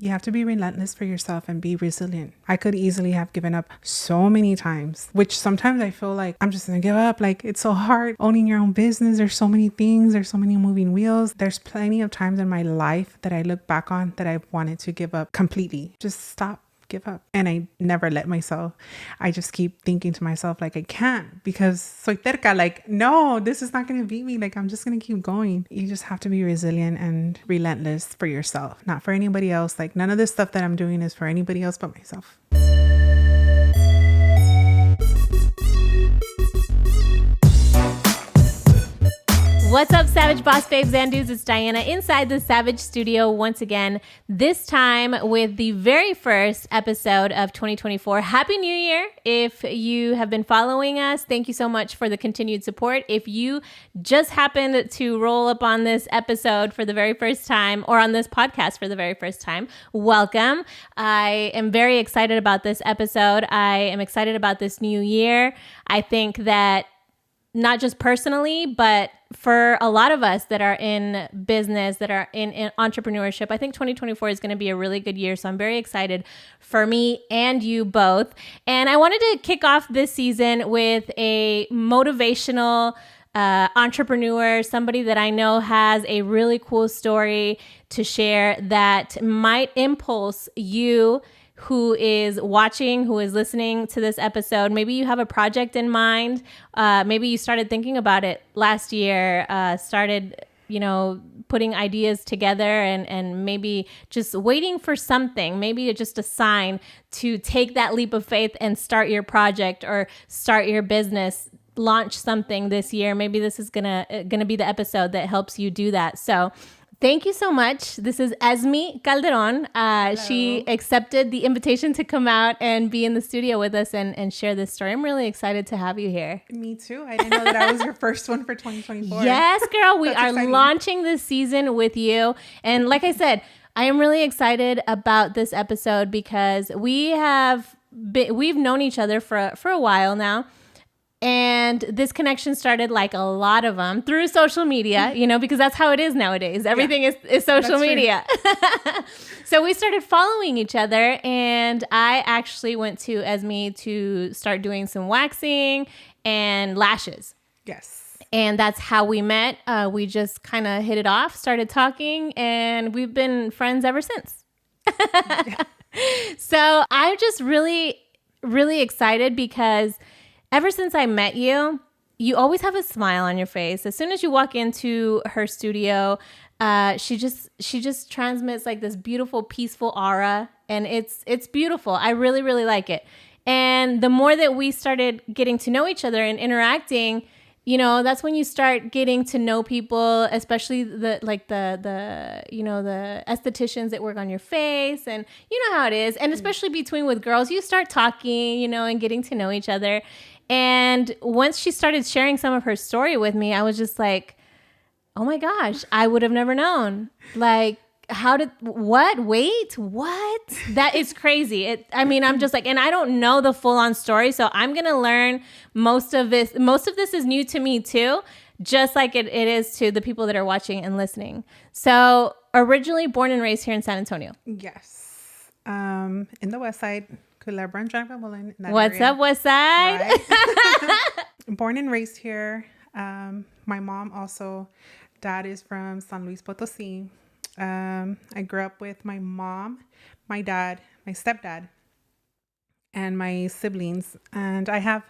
You have to be relentless for yourself and be resilient. I could easily have given up so many times, which sometimes I feel like I'm just gonna give up. Like, it's so hard owning your own business. There's so many things. There's so many moving wheels. There's plenty of times in my life that I look back on that I wanted to give up completely. Just stop. Give up. And I never let myself. I just keep thinking to myself, like, I can't, because soy terca, like, no, this is not going to beat me. Like, I'm just going to keep going. You just have to be resilient and relentless for yourself, not for anybody else. Like, none of this stuff that I'm doing is for anybody else but myself. What's up, Savage Boss Babes and Dudes? It's Diana inside the Savage Studio once again, this time with the very first episode of 2024. Happy New Year. If you have been following us, thank you so much for the continued support. If you just happened to roll up on this episode for the very first time, or on this podcast for the very first time, welcome. I am very excited about this episode. I am excited about this new year. I think that not just personally, but for a lot of us that are in business, that are in entrepreneurship, I think 2024 is going to be a really good year. So I'm very excited for me and you both. And I wanted to kick off this season with a motivational entrepreneur, somebody that I know has a really cool story to share that might impulse you who is watching, who is listening to this episode. Maybe you have a project in mind. Maybe you started thinking about it last year, started, putting ideas together and maybe just waiting for something, maybe just a sign to take that leap of faith and start your project or start your business, launch something this year. Maybe this is gonna be the episode that helps you do that. So thank you so much. This is Esmie Calderon. She accepted the invitation to come out and be in the studio with us and share this story. I'm really excited to have you here. Me too. I didn't know that I was your first one for 2024. Yes, girl. We are exciting. Launching this season with you. And like I said, I am really excited about this episode because we've known each other for a while now. And this connection started, like a lot of them, through social media, because that's how it is nowadays. Everything is social media. So we started following each other, and I actually went to Esmie to start doing some waxing and lashes. Yes. And that's how we met. We just kind of hit it off, started talking, and we've been friends ever since. So I'm just really, really excited because ever since I met you, you always have a smile on your face. As soon as you walk into her studio, she just transmits like this beautiful, peaceful aura, and it's beautiful. I really, really like it. And the more that we started getting to know each other and interacting, that's when you start getting to know people, especially the estheticians that work on your face, and you know how it is. And especially with girls, you start talking, and getting to know each other. And once she started sharing some of her story with me, I was just like, oh my gosh, I would have never known. Like, what? That is crazy. I'm just like, and I don't know the full on story. So I'm going to learn most of this. Most of this is new to me too, just like it is to the people that are watching and listening. So originally born and raised here in San Antonio. Yes. In the West Side. What's area. Up, West Side? Right. Born and raised here. My mom also, dad is from San Luis Potosí. I grew up with my mom, my dad, my stepdad, and my siblings. And I have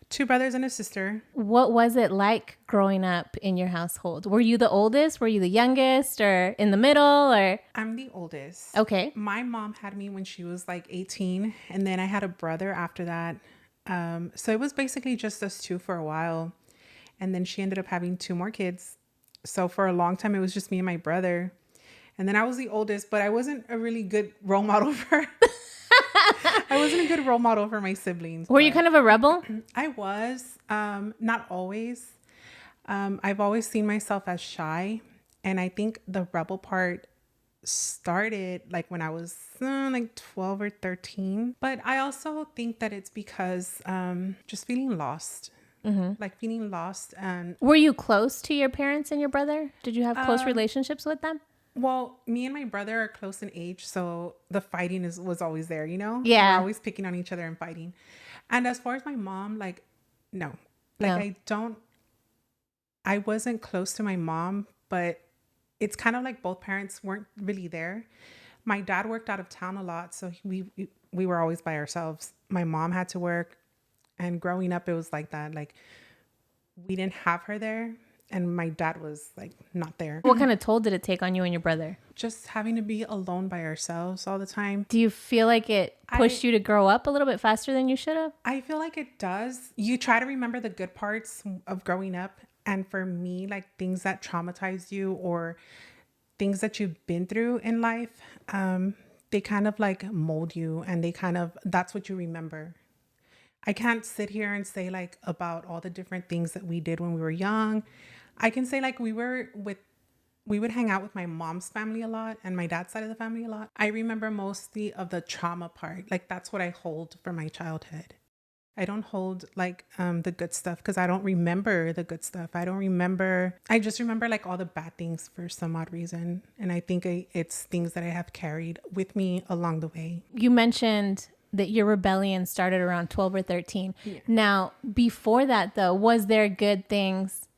2 brothers and a sister. What was it like growing up in your household? Were you the oldest? Were you the youngest, or in the middle? Or I'm the oldest. Okay. My mom had me when she was like 18, and then I had a brother after that. So it was basically just us 2 for a while. And then she ended up having 2 more kids. So for a long time, it was just me and my brother. And then I was the oldest, but I wasn't a really good role model for her. I wasn't a good role model for my siblings. Were you kind of a rebel? I was, not always. I've always seen myself as shy. And I think the rebel part started like when I was like 12 or 13. But I also think that it's because just feeling lost. Mm-hmm. Like feeling lost. And were you close to your parents and your brother? Did you have close relationships with them? Well, me and my brother are close in age, so the fighting was always there, you know? We're Yeah. always picking on each other and fighting. And as far as my mom, like, no. Like, No. I wasn't close to my mom, but it's kind of like both parents weren't really there. My dad worked out of town a lot, so we were always by ourselves. My mom had to work, and growing up, it was like that. Like, we didn't have her there, and my dad was like not there. What kind of toll did it take on you and your brother? Just having to be alone by ourselves all the time. Do you feel like it pushed you to grow up a little bit faster than you should have? I feel like it does. You try to remember the good parts of growing up. And for me, like things that traumatize you or things that you've been through in life, they kind of like mold you, and that's what you remember. I can't sit here and say like about all the different things that we did when we were young. I can say like we would hang out with my mom's family a lot and my dad's side of the family a lot. I remember mostly of the trauma part. Like that's what I hold from my childhood. I don't hold like the good stuff because I don't remember the good stuff. I just remember like all the bad things for some odd reason. And I think it's things that I have carried with me along the way. You mentioned that your rebellion started around 12 or 13. Yeah. Now, before that though, was there good things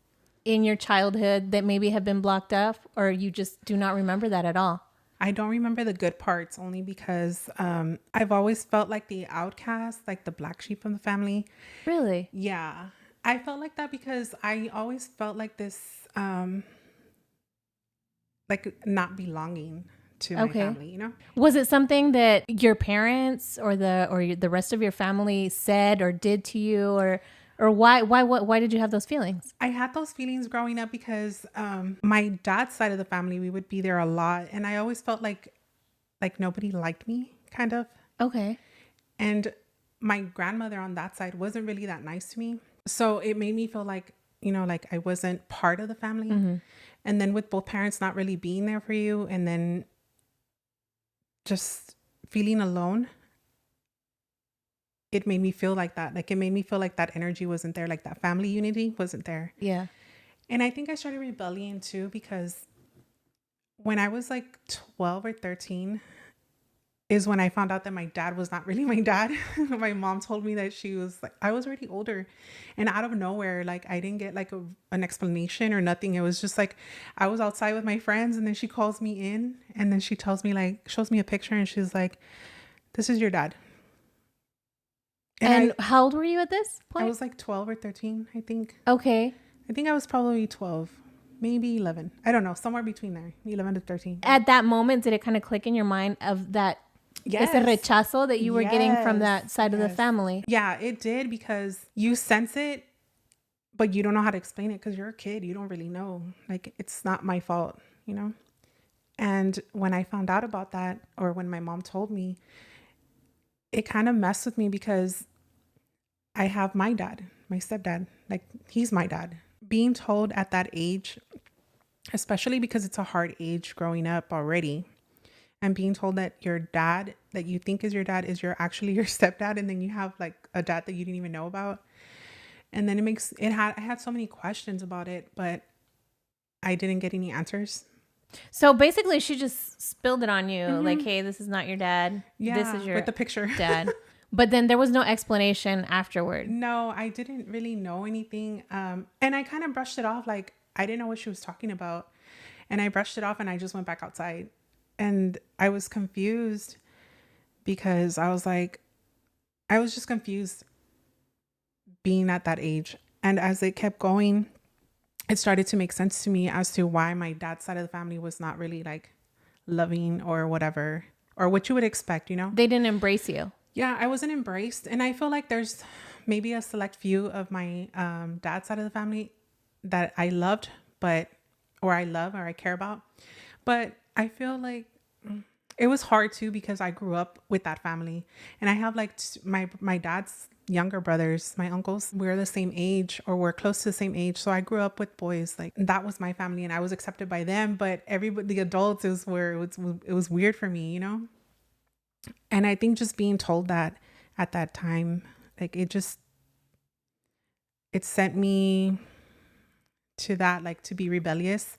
in your childhood that maybe have been blocked off, or you just do not remember that at all? I don't remember the good parts only because I've always felt like the outcast, like the black sheep of the family. Really? Yeah. I felt like that because I always felt like this, like not belonging to my family, you know? Was it something that your parents or the rest of your family said or did to you, or why did you have those feelings? I had those feelings growing up because my dad's side of the family, we would be there a lot. And I always felt like nobody liked me, kind of. Okay. And my grandmother on that side wasn't really that nice to me. So it made me feel like, you know, like I wasn't part of the family. Mm-hmm. And then with both parents not really being there for you, and then just feeling alone, it made me feel like that. Like it made me feel like that energy wasn't there, like that family unity wasn't there. Yeah. And I think I started rebelling too because when I was like 12 or 13 is when I found out that my dad was not really my dad. My mom told me that she was like, I was already older, and out of nowhere, like I didn't get like an explanation or nothing. It was just like I was outside with my friends, and then she calls me in, and then she tells me like, shows me a picture, and she's like, this is your dad. And how old were you at this point? I was like 12 or 13, I think. Okay. I think I was probably 12, maybe 11. I don't know, somewhere between there, 11 to 13. At that moment, did it kind of click in your mind of that? Yes. Ese rechazo that you were getting from that side of the family? Yeah, it did, because you sense it, but you don't know how to explain it because you're a kid. You don't really know. Like, it's not my fault, you know? And when I found out about that, or when my mom told me, it kind of messed with me because I have my dad, my stepdad, like he's my dad. Being told at that age, especially because it's a hard age growing up already, and being told that your dad that you think is your dad is actually your stepdad, and then you have like a dad that you didn't even know about. And then I had so many questions about it, but I didn't get any answers. So basically she just spilled it on you, like, hey, this is not your dad. Yeah, this is your with the picture. Dad. But then there was no explanation afterward. No, I didn't really know anything. And I kind of brushed it off. Like, I didn't know what she was talking about. And I brushed it off, and I just went back outside. And I was confused because I was just confused being at that age. And as it kept going, it started to make sense to me as to why my dad's side of the family was not really like loving or whatever, or what you would expect, you know? They didn't embrace you. Yeah, I wasn't embraced. And I feel like there's maybe a select few of my dad's side of the family that I loved, or I care about. But I feel like it was hard too, because I grew up with that family, and I have like my dad's younger brothers, my uncles. We're the same age, or we're close to the same age. So I grew up with boys. Like, that was my family, and I was accepted by them. But everybody, the adults, is where it was weird for me, you know? And I think just being told that at that time, like it sent me to that, like, to be rebellious.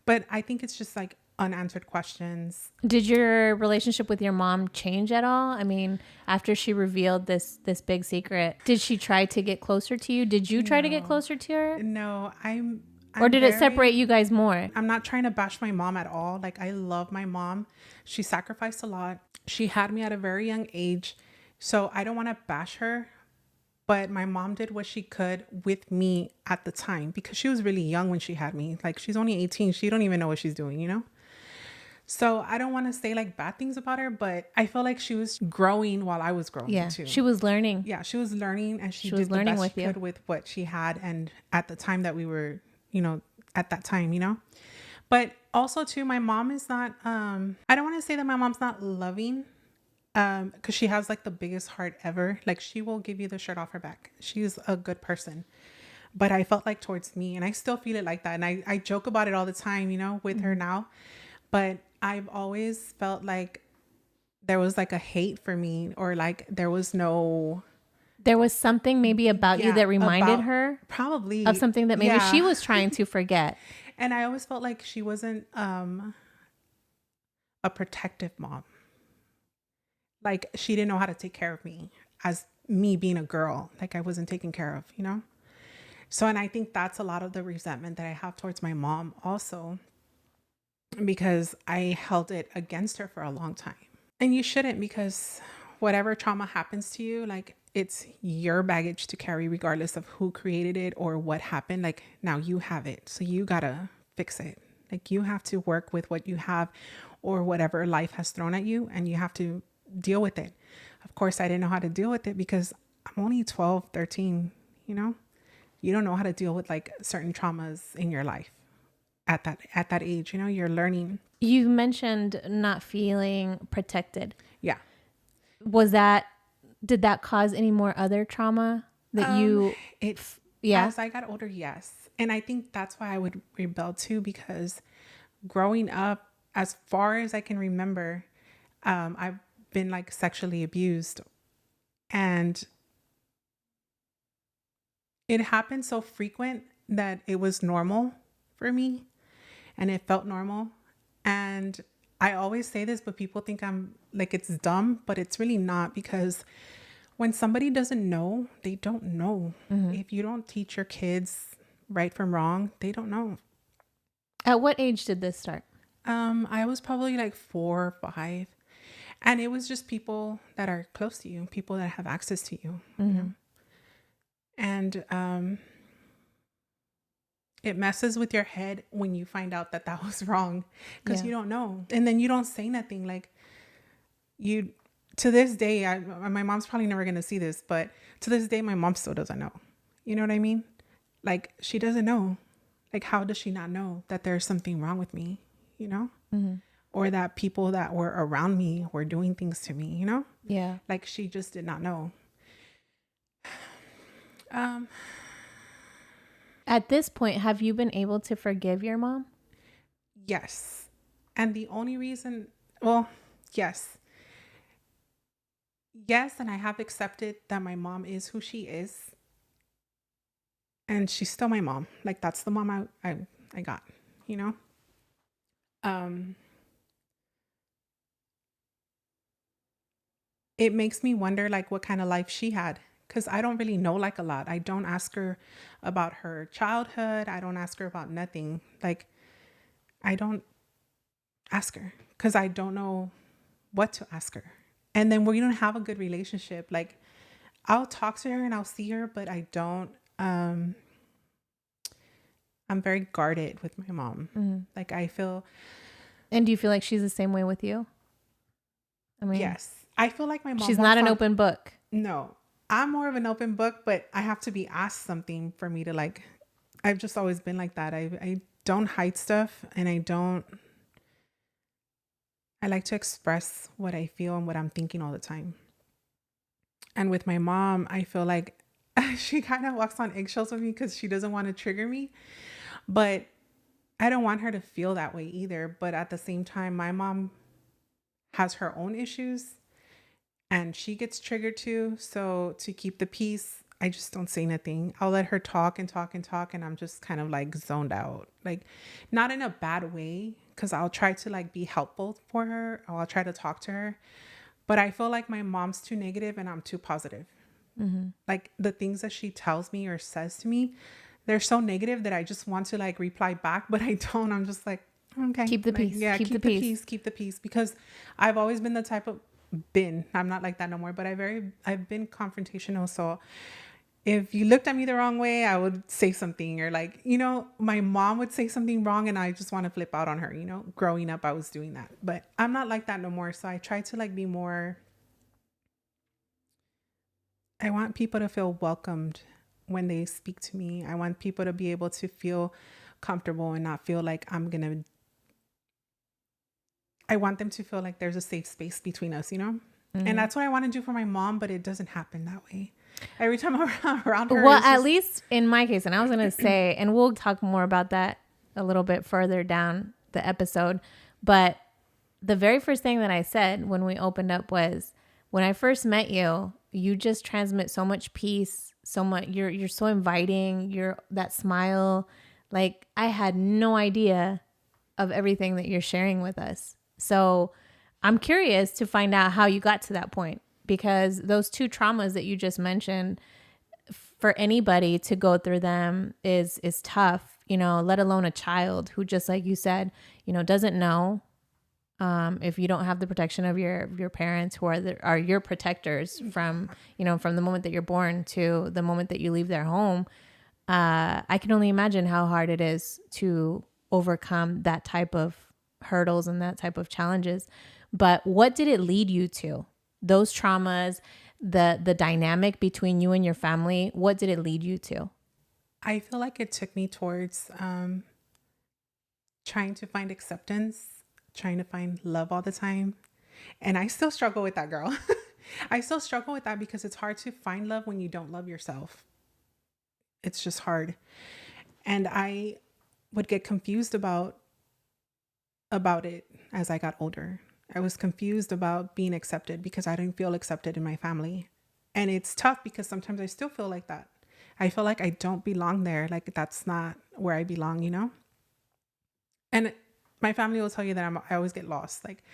But I think it's just like unanswered questions. Did your relationship with your mom change at all? I mean, after she revealed this big secret, did she try to get closer to you? Did you try to get closer to her? No, Or did it separate you guys more? I'm not trying to bash my mom at all. Like, I love my mom. She sacrificed a lot. She had me at a very young age. So I don't want to bash her. But my mom did what she could with me at the time because she was really young when she had me. Like, she's only 18. She don't even know what she's doing, you know? So I don't want to say like bad things about her, but I feel like she was growing while I was growing too. She was learning. Yeah, she was learning, and she was did the learning best with she you. could with what she had and at the time that we were, at that time, But also too, my mom is not, I don't want to say that my mom's not loving, because she has like the biggest heart ever. Like, she will give you the shirt off her back. She's a good person. But I felt like towards me, and I still feel it like that. And I joke about it all the time, with her now. But I've always felt like there was like a hate for me, or like there was something maybe about you that reminded her probably of something that maybe she was trying to forget. And I always felt like she wasn't a protective mom. Like, she didn't know how to take care of me as me being a girl. Like, I wasn't taken care of, So, and I think that's a lot of the resentment that I have towards my mom also, because I held it against her for a long time. And you shouldn't, because whatever trauma happens to you, like, it's your baggage to carry regardless of who created it or what happened. Like, now you have it. So you gotta fix it. Like, you have to work with what you have or whatever life has thrown at you, and you have to deal with it. Of course, I didn't know how to deal with it because I'm only 12, 13, you don't know how to deal with like certain traumas in your life at that age, you're learning. You mentioned not feeling protected. Yeah. Did that cause any more other trauma that as I got older, yes. And I think that's why I would rebel too, because growing up, as far as I can remember, I've been like sexually abused, and it happened so frequent that it was normal for me, and it felt normal. And I always say this, but people think I'm like, it's dumb, but it's really not, because when somebody doesn't know, they don't know. Mm-hmm. If you don't teach your kids right from wrong, they don't know. At what age did this start? I was probably like 4 or 5. And it was just people that are close to you, people that have access to you, mm-hmm. And it messes with your head when you find out that was wrong, because you don't know. And then you don't say nothing. Like, to this day, my mom's probably never going to see this, but to this day, my mom still doesn't know. You know what I mean? Like, she doesn't know. Like, how does she not know that there's something wrong with me, Mm-hmm. Or that people that were around me were doing things to me, Yeah. Like, she just did not know. At this point, have you been able to forgive your mom? Yes. And the only reason, yes. Yes, and I have accepted that my mom is who she is. And she's still my mom. Like, that's the mom I got, It makes me wonder, like, what kind of life she had. Because I don't really know, like, a lot. I don't ask her about her childhood. I don't ask her about nothing. Like, I don't ask her because I don't know what to ask her. And then we don't have a good relationship. Like, I'll talk to her and I'll see her, but I don't, I'm very guarded with my mom. Mm-hmm. Like, I feel. And do you feel like she's the same way with you? I mean, yes. I feel like my mom. She's not an open book. No. I'm more of an open book, but I have to be asked something for me to, like, I've just always been like that. I don't hide stuff, and I like to express what I feel and what I'm thinking all the time. And with my mom, I feel like she kind of walks on eggshells with me because she doesn't want to trigger me, but I don't want her to feel that way either. But at the same time, my mom has her own issues. And she gets triggered too. So to keep the peace, I just don't say nothing. I'll let her talk and talk and talk, and I'm just kind of like zoned out. Like, not in a bad way, because I'll try to like be helpful for her, or I'll try to talk to her. But I feel like my mom's too negative and I'm too positive. Like the things that she tells me or says to me, they're so negative that I just want to like reply back, but I don't. I'm just like, okay. Keep the like, peace. Yeah, Keep the peace. Keep the peace. Because I've always been the type of I'm not like that no more, but I've been confrontational. So if you looked at me the wrong way, I would say something, or like, my mom would say something wrong and I just want to flip out on her. Growing up, I was doing that, but I'm not like that no more. So I try to like be more, I want people to feel welcomed when they speak to me. I want people to be able to feel comfortable and not feel like I want them to feel like there's a safe space between us, And that's what I want to do for my mom, but it doesn't happen that way. Every time I'm around her. Well, at least in my case, and I was going to say, and we'll talk more about that a little bit further down the episode, but the very first thing that I said when we opened up was, when I first met you, you just transmit so much peace, so much, you're so inviting, that smile. Like, I had no idea of everything that you're sharing with us. So I'm curious to find out how you got to that point, because those two traumas that you just mentioned, for anybody to go through them is tough, let alone a child who, just like you said, doesn't know. If you don't have the protection of your parents, who are your protectors from the moment that you're born to the moment that you leave their home, I can only imagine how hard it is to overcome that type of hurdles and that type of challenges. But what did it lead you to? Those traumas, the dynamic between you and your family, what did it lead you to? I feel like it took me towards trying to find acceptance, trying to find love all the time. And I still struggle with that, girl. I still struggle with that because it's hard to find love when you don't love yourself. It's just hard. And I would get confused about it as I got older. I was confused about being accepted because I didn't feel accepted in my family. And it's tough because sometimes I still feel like that. I feel like I don't belong there. Like, that's not where I belong, And my family will tell you that I always get lost. Like,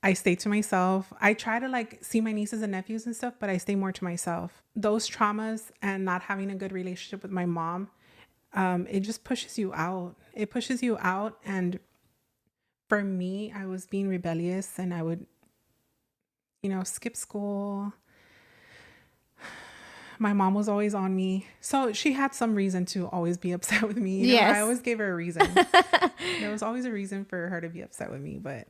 I stay to myself. I try to like see my nieces and nephews and stuff, but I stay more to myself. Those traumas and not having a good relationship with my mom, it just pushes you out. It pushes you out. And for me, I was being rebellious and I would, skip school. My mom was always on me. So she had some reason to always be upset with me. Yes. I always gave her a reason. There was always a reason for her to be upset with me. But,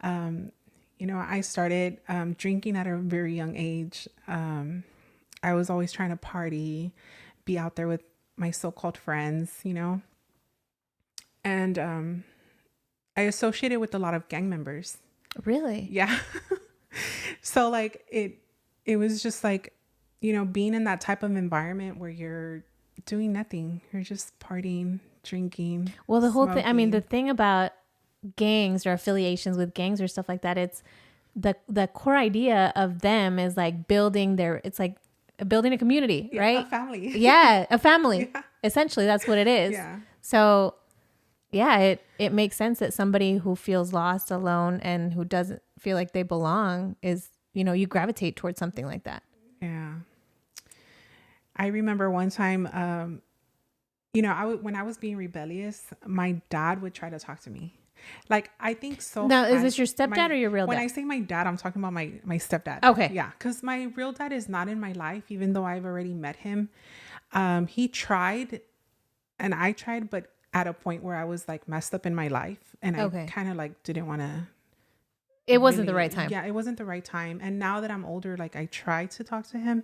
I started drinking at a very young age. I was always trying to party, be out there with my so-called friends, And I associated with a lot of gang members. Really? Yeah. So like it was just like, being in that type of environment where you're doing nothing, you're just partying, drinking. Well, the whole thing, I mean, smoking. the thing about gangs or affiliations with gangs or stuff like that, it's the core idea of them is like building a community, Yeah, right? a family. Yeah, a family. Yeah. Essentially, that's what it is. Yeah. So, yeah, it makes sense that somebody who feels lost, alone, and who doesn't feel like they belong is, you gravitate towards something like that. Yeah. I remember one time, when I was being rebellious, my dad would try to talk to me. Like, I think so. Now, is this your stepdad or your real dad? When I say my dad, I'm talking about my stepdad. Okay. Yeah. Because my real dad is not in my life, even though I've already met him. He tried and I tried, but at a point where I was like messed up in my life. And I kind of like didn't want to. It wasn't the right time. Yeah, it wasn't the right time. And now that I'm older, like I try to talk to him,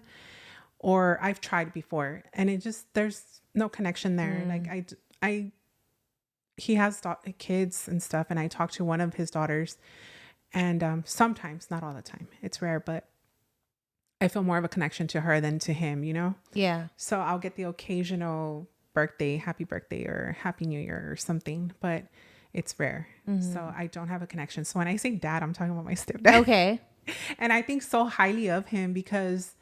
or I've tried before, and there's no connection there. Like he has kids and stuff, and I talk to one of his daughters, and sometimes, not all the time, it's rare, but I feel more of a connection to her than to him, Yeah. So I'll get the occasional birthday, happy birthday or happy new year or something, but it's rare. So I don't have a connection. So when I say dad, I'm talking about my stepdad. Okay. And I think so highly of him because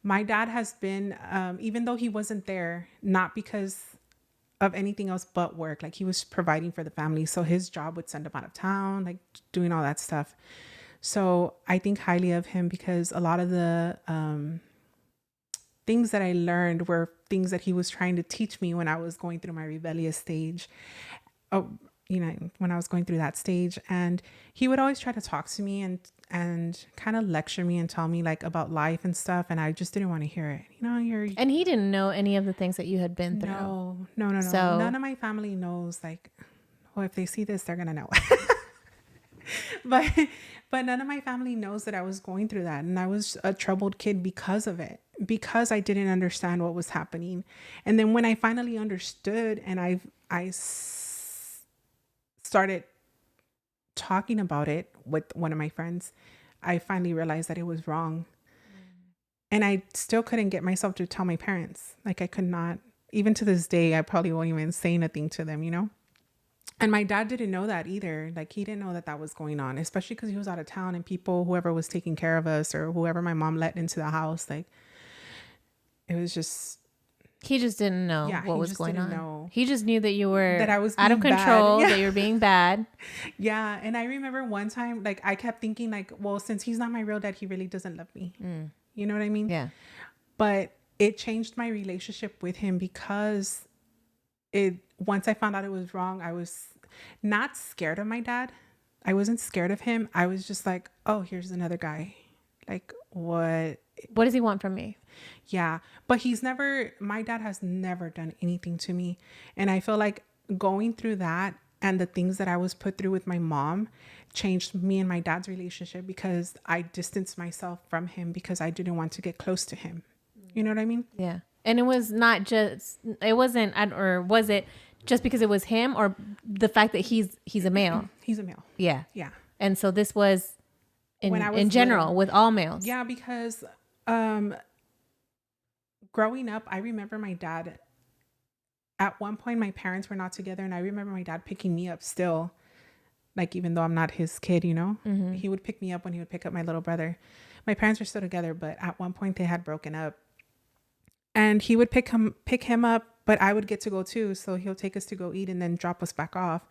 My dad has been, even though he wasn't there, not because of anything else but work, like he was providing for the family. So his job would send him out of town, like doing all that stuff. So I think highly of him because a lot of the things that I learned were things that he was trying to teach me when I was going through my rebellious stage. Oh, when I was going through that stage, and he would always try to talk to me and kind of lecture me and tell me like about life and stuff. And I just didn't want to hear it. And he didn't know any of the things that you had been through. No. So none of my family knows, like, oh, if they see this, they're going to know. but none of my family knows that I was going through that. And I was a troubled kid because of it, because I didn't understand what was happening. And then when I finally understood and I started talking about it with one of my friends, I finally realized that it was wrong. And I still couldn't get myself to tell my parents. Like I could not, even to this day, I probably won't even say anything to them, And my dad didn't know that either. Like he didn't know that that was going on, especially because he was out of town and whoever was taking care of us or whoever my mom let into the house, like it was just. He just didn't know what was going on. Know. He just knew that you were that I was out of control, that you were being bad. Yeah. And I remember one time, like I kept thinking like, well, since he's not my real dad, he really doesn't love me. You know what I mean? Yeah. But it changed my relationship with him because once I found out it was wrong, I was not scared of my dad. I wasn't scared of him. I was just like, oh, here's another guy. Like what does he want from me? Yeah. But my dad has never done anything to me. And I feel like going through that and the things that I was put through with my mom changed me and my dad's relationship because I distanced myself from him because I didn't want to get close to him. You know what I mean? Yeah. And it was was it just because it was him or the fact that he's a male? He's a male. Yeah. Yeah. And so this was in general little, with all males. Yeah, because growing up, I remember my dad, at one point my parents were not together, and I remember my dad picking me up still, like even though I'm not his kid, he would pick me up when he would pick up my little brother. My parents were still together, but at one point they had broken up, and he would pick him up, but I would get to go too. So he'll take us to go eat and then drop us back off.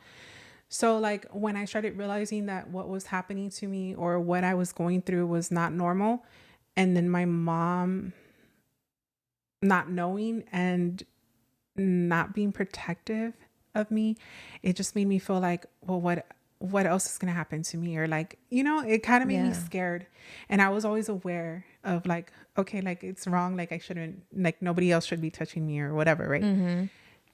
So like when I started realizing that what was happening to me or what I was going through was not normal, and then my mom not knowing and not being protective of me, it just made me feel like, well, what else is going to happen to me? Or like, it kind of made me scared. And I was always aware of like, okay, like it's wrong. Like I shouldn't, like nobody else should be touching me or whatever. Right. Mm-hmm.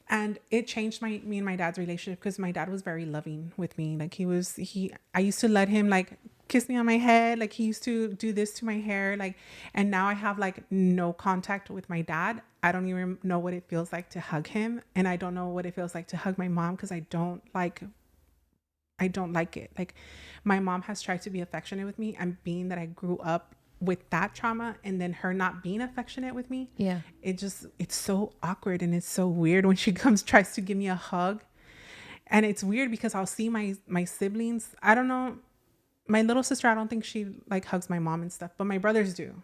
And it changed me and my dad's relationship because my dad was very loving with me. Like I used to let him like kiss me on my head. Like he used to do this to my hair. Like, and now I have like no contact with my dad. I don't even know what it feels like to hug him. And I don't know what it feels like to hug my mom because I don't like it. Like my mom has tried to be affectionate with me, and being that I grew up with that trauma and then her not being affectionate with me. Yeah. It's so awkward and it's so weird when she tries to give me a hug. And it's weird because I'll see my siblings. I don't know. My little sister, I don't think she like hugs my mom and stuff, but my brothers do.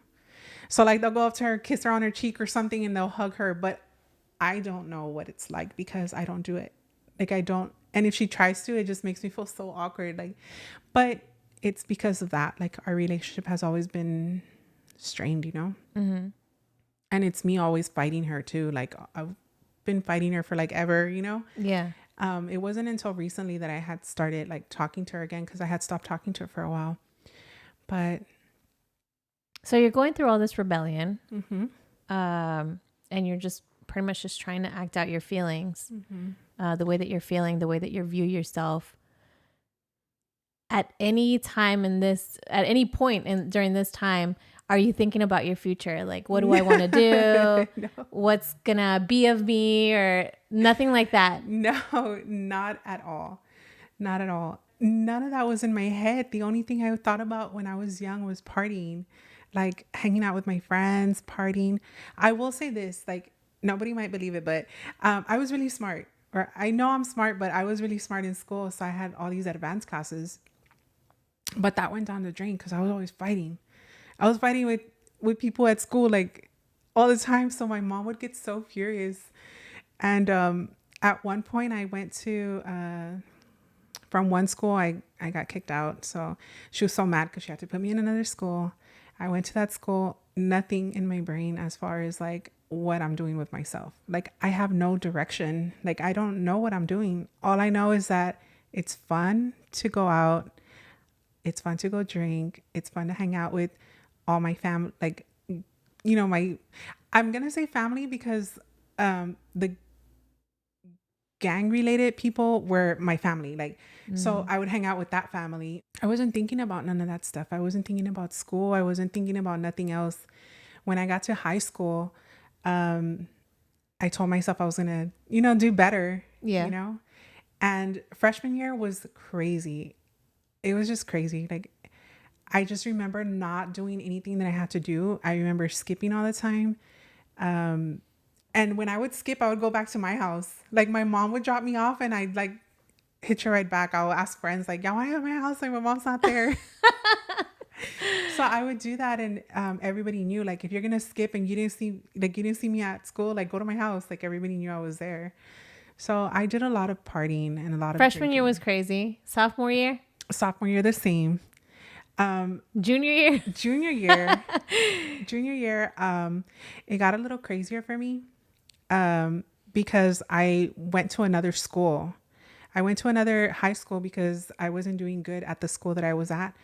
So like they'll go up to her, kiss her on her cheek or something, and they'll hug her. But I don't know what it's like because I don't do it. Like I don't. And if she tries to, it just makes me feel so awkward. Like, but it's because of that. Like our relationship has always been strained, Mm-hmm. And it's me always fighting her too. Like I've been fighting her for like ever, Yeah. It wasn't until recently that I had started like talking to her again because I had stopped talking to her for a while. But so you're going through all this rebellion, mm-hmm. And you're just pretty much just trying to act out your feelings, mm-hmm. The way that you're feeling, the way that you view yourself. At any time at any point during this time, are you thinking about your future? Like, what do I want to do? No. What's gonna be of me, or nothing like that? No, not at all. Not at all. None of that was in my head. The only thing I thought about when I was young was partying, like hanging out with my friends, partying. I will say this, like nobody might believe it, but I was really smart. Or I know I'm smart, but I was really smart in school. So I had all these advanced classes. But that went down the drain because I was always fighting. I was fighting with with people at school like all the time. So my mom would get so furious. And at one point I went to from one school, I got kicked out. So she was so mad because she had to put me in another school. I went to that school, nothing in my brain as far as like what I'm doing with myself. Like I have no direction. Like I don't know what I'm doing. All I know is that it's fun to go out. It's fun to go drink. It's fun to hang out with all my family. Like, you know, I'm going to say family because the gang related people were my family. Like, so I would hang out with that family. I wasn't thinking about none of that stuff. I wasn't thinking about school. I wasn't thinking about nothing else. When I got to high school, I told myself I was going to, you know, do better, you know, and freshman year was crazy. It was just crazy. Like, I just remember not doing anything that I had to do. I remember skipping all the time. And when I would skip, I would go back to my house. Like my mom would drop me off and I'd like hitch a ride back. I would ask friends like, y'all want to go to my house? Like my mom's not there. So I would do that. And everybody knew like, if you're going to skip and you didn't see me at school, like go to my house. Like everybody knew I was there. So I did a lot of partying and a lot of Freshman year drinking. was crazy. Sophomore year The same. Junior year Junior year, it got a little crazier for me because I went to another school. I went to another high school because I wasn't doing good at the school that I was at.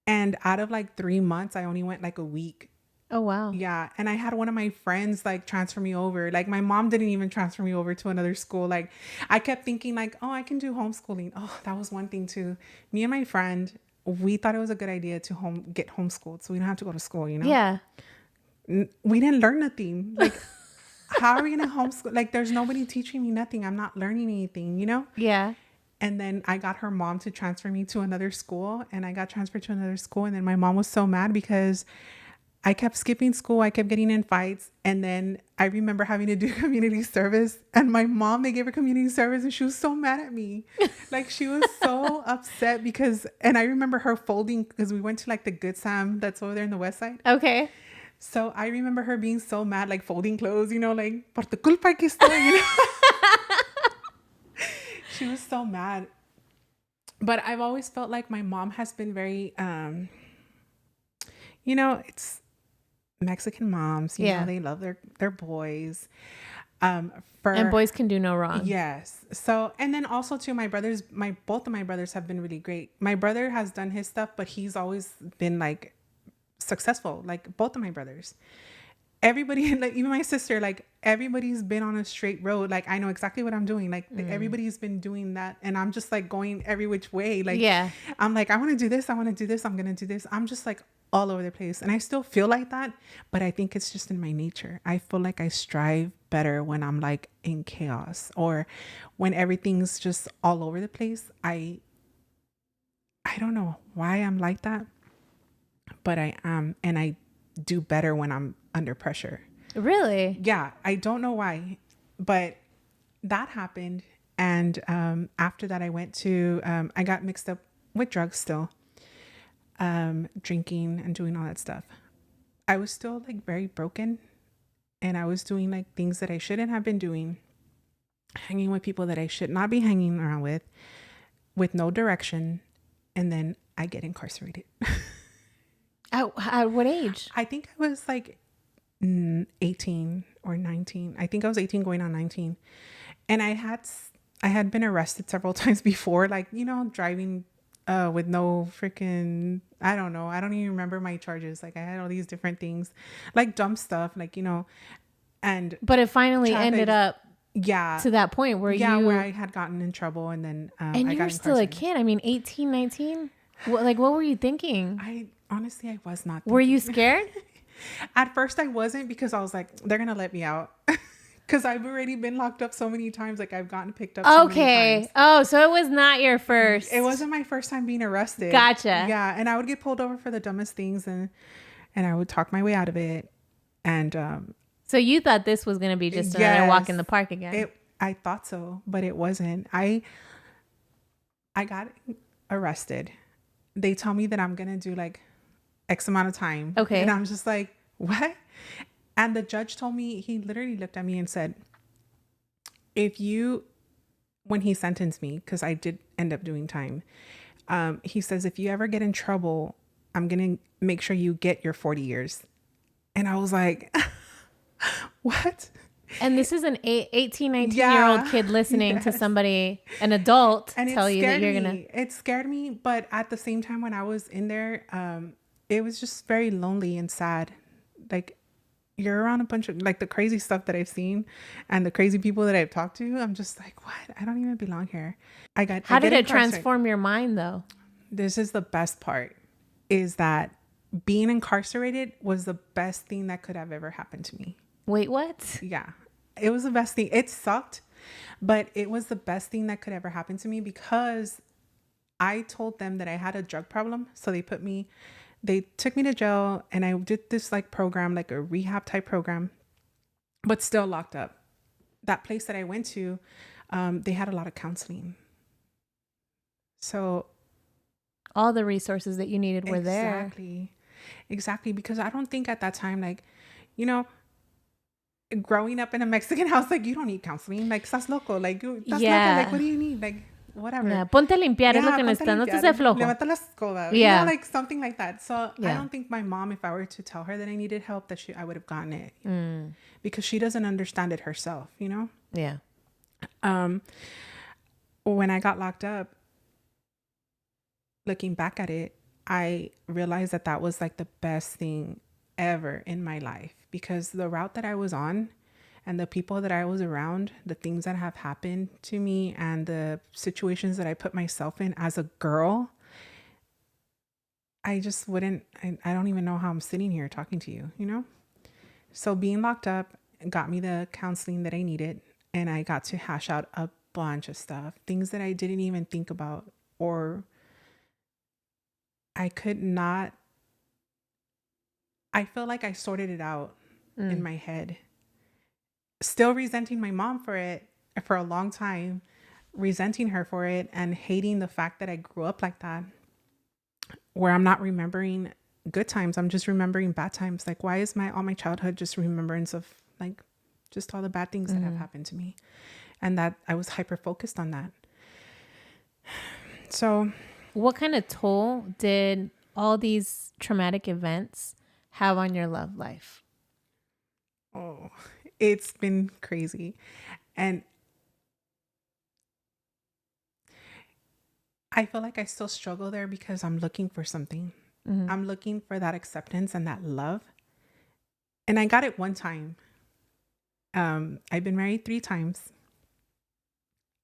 And out of like 3 months, I only went like a week. Oh, wow. Yeah. And I had one of my friends like transfer me over. Like my mom didn't even transfer me over to another school. Like I kept thinking like, oh, I can do homeschooling. Oh, that was one thing too. Me and my friend, we thought it was a good idea to get homeschooled so we don't have to go to school, you know? Yeah. We didn't learn nothing. Like, how are we going to homeschool? Like, there's nobody teaching me nothing. I'm not learning anything, you know? Yeah. And then I got her mom to transfer me to another school and I got transferred to another school. And then my mom was so mad because I kept skipping school. I kept getting in fights. And then I remember having to do community service and my mom, they gave her community service and she was so mad at me. Like she was so upset because, and I remember her folding because we went to like the Good Sam that's over there in the West Side. Okay. So I remember her being so mad, like folding clothes, you know, like, por tu culpa que estoy, you know. She was so mad. But I've always felt like my mom has been very, you know, it's Mexican moms, you know, they love their boys. And boys can do no wrong. Yes. So, and then also too, both of my brothers have been really great. My brother has done his stuff, but he's always been like successful, like both of my brothers. Everybody, like even my sister, like everybody's been on a straight road. Like I know exactly what I'm doing. Like everybody's been doing that. And I'm just like going every which way. Like, I'm like, I want to do this. I want to do this. I'm going to do this. I'm just like all over the place. And I still feel like that, but I think it's just in my nature. I feel like I strive better when I'm like in chaos or when everything's just all over the place. I don't know why I'm like that, but I am. And I do better when I'm under pressure. Really? Yeah. I don't know why, but that happened. And after that, I went to, I got mixed up with drugs still, drinking and doing all that stuff. I was still like very broken and I was doing like things that I shouldn't have been doing, hanging with people that I should not be hanging around with no direction. And then I get incarcerated. At what age? I think I was like 18 or 19. I think I was 18 going on 19. And I had been arrested several times before, like, you know, driving with no freaking, I don't know. I don't even remember my charges. Like I had all these different things, like dumb stuff, like, you know, but it finally ended up to that point where where I had gotten in trouble and then and you were still a kid. I mean, 18, 19. What were you thinking? Honestly, I was not thinking. Were you scared? At first I wasn't because I was like, they're going to let me out. Because I've already been locked up so many times. Like I've gotten picked up so many times. Oh, so it was not your first. It wasn't my first time being arrested. Gotcha. Yeah. And I would get pulled over for the dumbest things and I would talk my way out of it. And so you thought this was going to be just another walk in the park again. I thought so, but it wasn't. I got arrested. They tell me that I'm going to do like X amount of time. Okay. And I'm just like, what? And the judge told me, he literally looked at me and said, when he sentenced me, because I did end up doing time, he says, if you ever get in trouble, I'm going to make sure you get your 40 years. And I was like, what? And this is an 18, 19-year-old kid listening to somebody, an adult, and tell you that you're going to... It scared me. But at the same time, when I was in there, it was just very lonely and sad. Like, you're around a bunch of, like, the crazy stuff that I've seen and the crazy people that I've talked to. I'm just like, what? I don't even belong here. How did it transform your mind, though? This is the best part, is that being incarcerated was the best thing that could have ever happened to me. Wait, what? Yeah, it was the best thing. It sucked, but it was the best thing that could ever happen to me, because I told them that I had a drug problem. So they took me to jail, and I did this like program, like a rehab type program, but still locked up. That place that I went to, they had a lot of counseling. So all the resources that you needed were there. Exactly. Because I don't think at that time, like, growing up in a Mexican house, like, you don't need counseling. Like, estás loco. Like, loco. Like, what do you need? Like, whatever. Yeah. Ponte a limpiar es lo que necesitas. No te seas flojo. Levanta la escoba. Yeah. Like something like that. So I don't think my mom, if I were to tell her that I needed help, that I would have gotten it. Because she doesn't understand it herself, Yeah. When I got locked up, looking back at it, I realized that was like the best thing ever in my life, because the route that I was on and the people that I was around, the things that have happened to me and the situations that I put myself in as a girl, I just wouldn't, I don't even know how I'm sitting here talking to you, So being locked up got me the counseling that I needed, and I got to hash out a bunch of stuff, things that I didn't even think about, or I could not. I feel like I sorted it out in my head. Still resenting my mom for it for a long time, resenting her for it, and hating the fact that I grew up like that, where I'm not remembering good times. I'm just remembering bad times. Like, why is all my childhood just remembrance of like just all the bad things that have happened to me, and that I was hyper focused on that. So what kind of toll did all these traumatic events have on your love life? Oh, it's been crazy. And I feel like I still struggle there, because I'm looking for something. I'm looking for that acceptance and that love. And I got it one time. I've been married 3 times.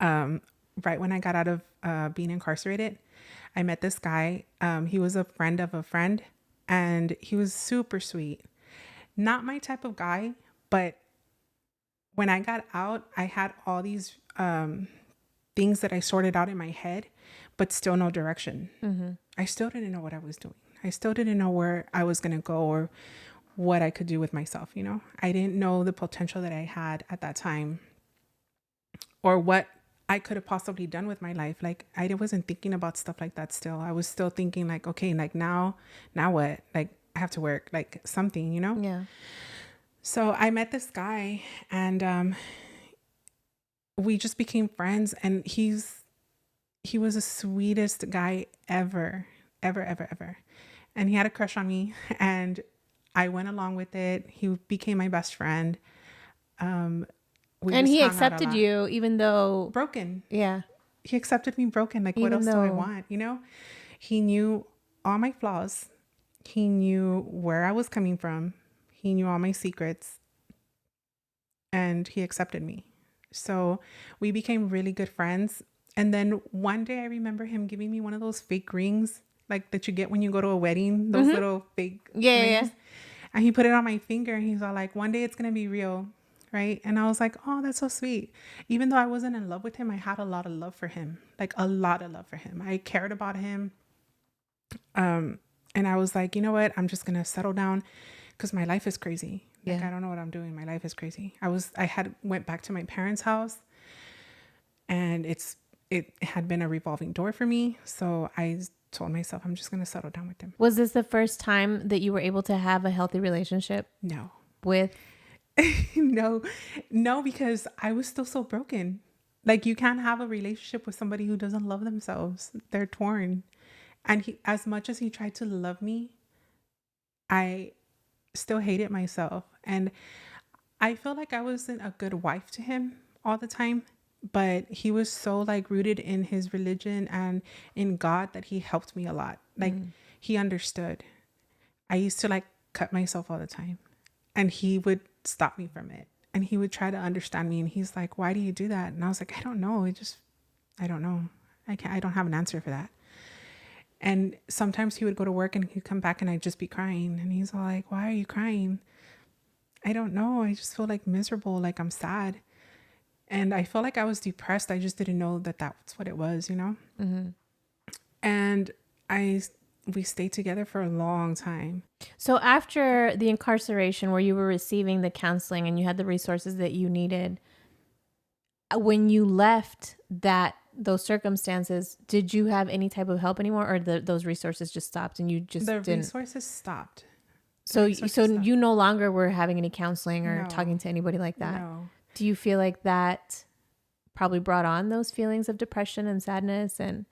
Right when I got out of being incarcerated, I met this guy. He was a friend of a friend, and he was super sweet. Not my type of guy, but when I got out, I had all these things that I sorted out in my head, but still no direction. I still didn't know what I was doing. I still didn't know where I was going to go or what I could do with myself. I didn't know the potential that I had at that time, or what I could have possibly done with my life. Like, I wasn't thinking about stuff like that still. I was still thinking like, okay, like now what? Like, I have to work, like something, Yeah. So I met this guy, and we just became friends, and he was the sweetest guy ever. And he had a crush on me, and I went along with it. He became my best friend. And he accepted you even though broken. Yeah. He accepted me broken. Like, what else do I want? He knew all my flaws. He knew where I was coming from. He knew all my secrets, and he accepted me. So we became really good friends. And then one day I remember him giving me one of those fake rings, like that you get when you go to a wedding, those little fake rings. Yeah. And he put it on my finger, and he's all like, one day it's going to be real. Right. And I was like, oh, that's so sweet. Even though I wasn't in love with him, I had a lot of love for him, like a lot of love for him. I cared about him. And I was like, you know what? I'm just going to settle down, because my life is crazy. Like, I don't know what I'm doing. My life is crazy. I went back to my parents' house, and it had been a revolving door for me. So I told myself I'm just going to settle down with him. Was this the first time that you were able to have a healthy relationship No. with? No, because I was still so broken. Like, you can't have a relationship with somebody who doesn't love themselves. They're torn. And he, as much as he tried to love me, I still hated myself. And I feel like I wasn't a good wife to him all the time, but he was so like rooted in his religion and in God that he helped me a lot. Like, he understood. I used to like cut myself all the time, and he would stop me from it. And he would try to understand me. And he's like, why do you do that? And I was like, I don't know. I don't know. I don't have an answer for that. And sometimes he would go to work and he'd come back and I'd just be crying. And he's all like, why are you crying? I don't know. I just feel like miserable. Like, I'm sad. And I felt like I was depressed. I just didn't know that that's what it was, you know? Mm-hmm. And we stayed together for a long time. So after the incarceration where you were receiving the counseling and you had the resources that you needed, when you left those circumstances, did you have any type of help anymore, or those resources just stopped and you just didn't? Resources stopped. So you no longer were having any counseling or talking to anybody like that? No. Do you feel like that probably brought on those feelings of depression and sadness? And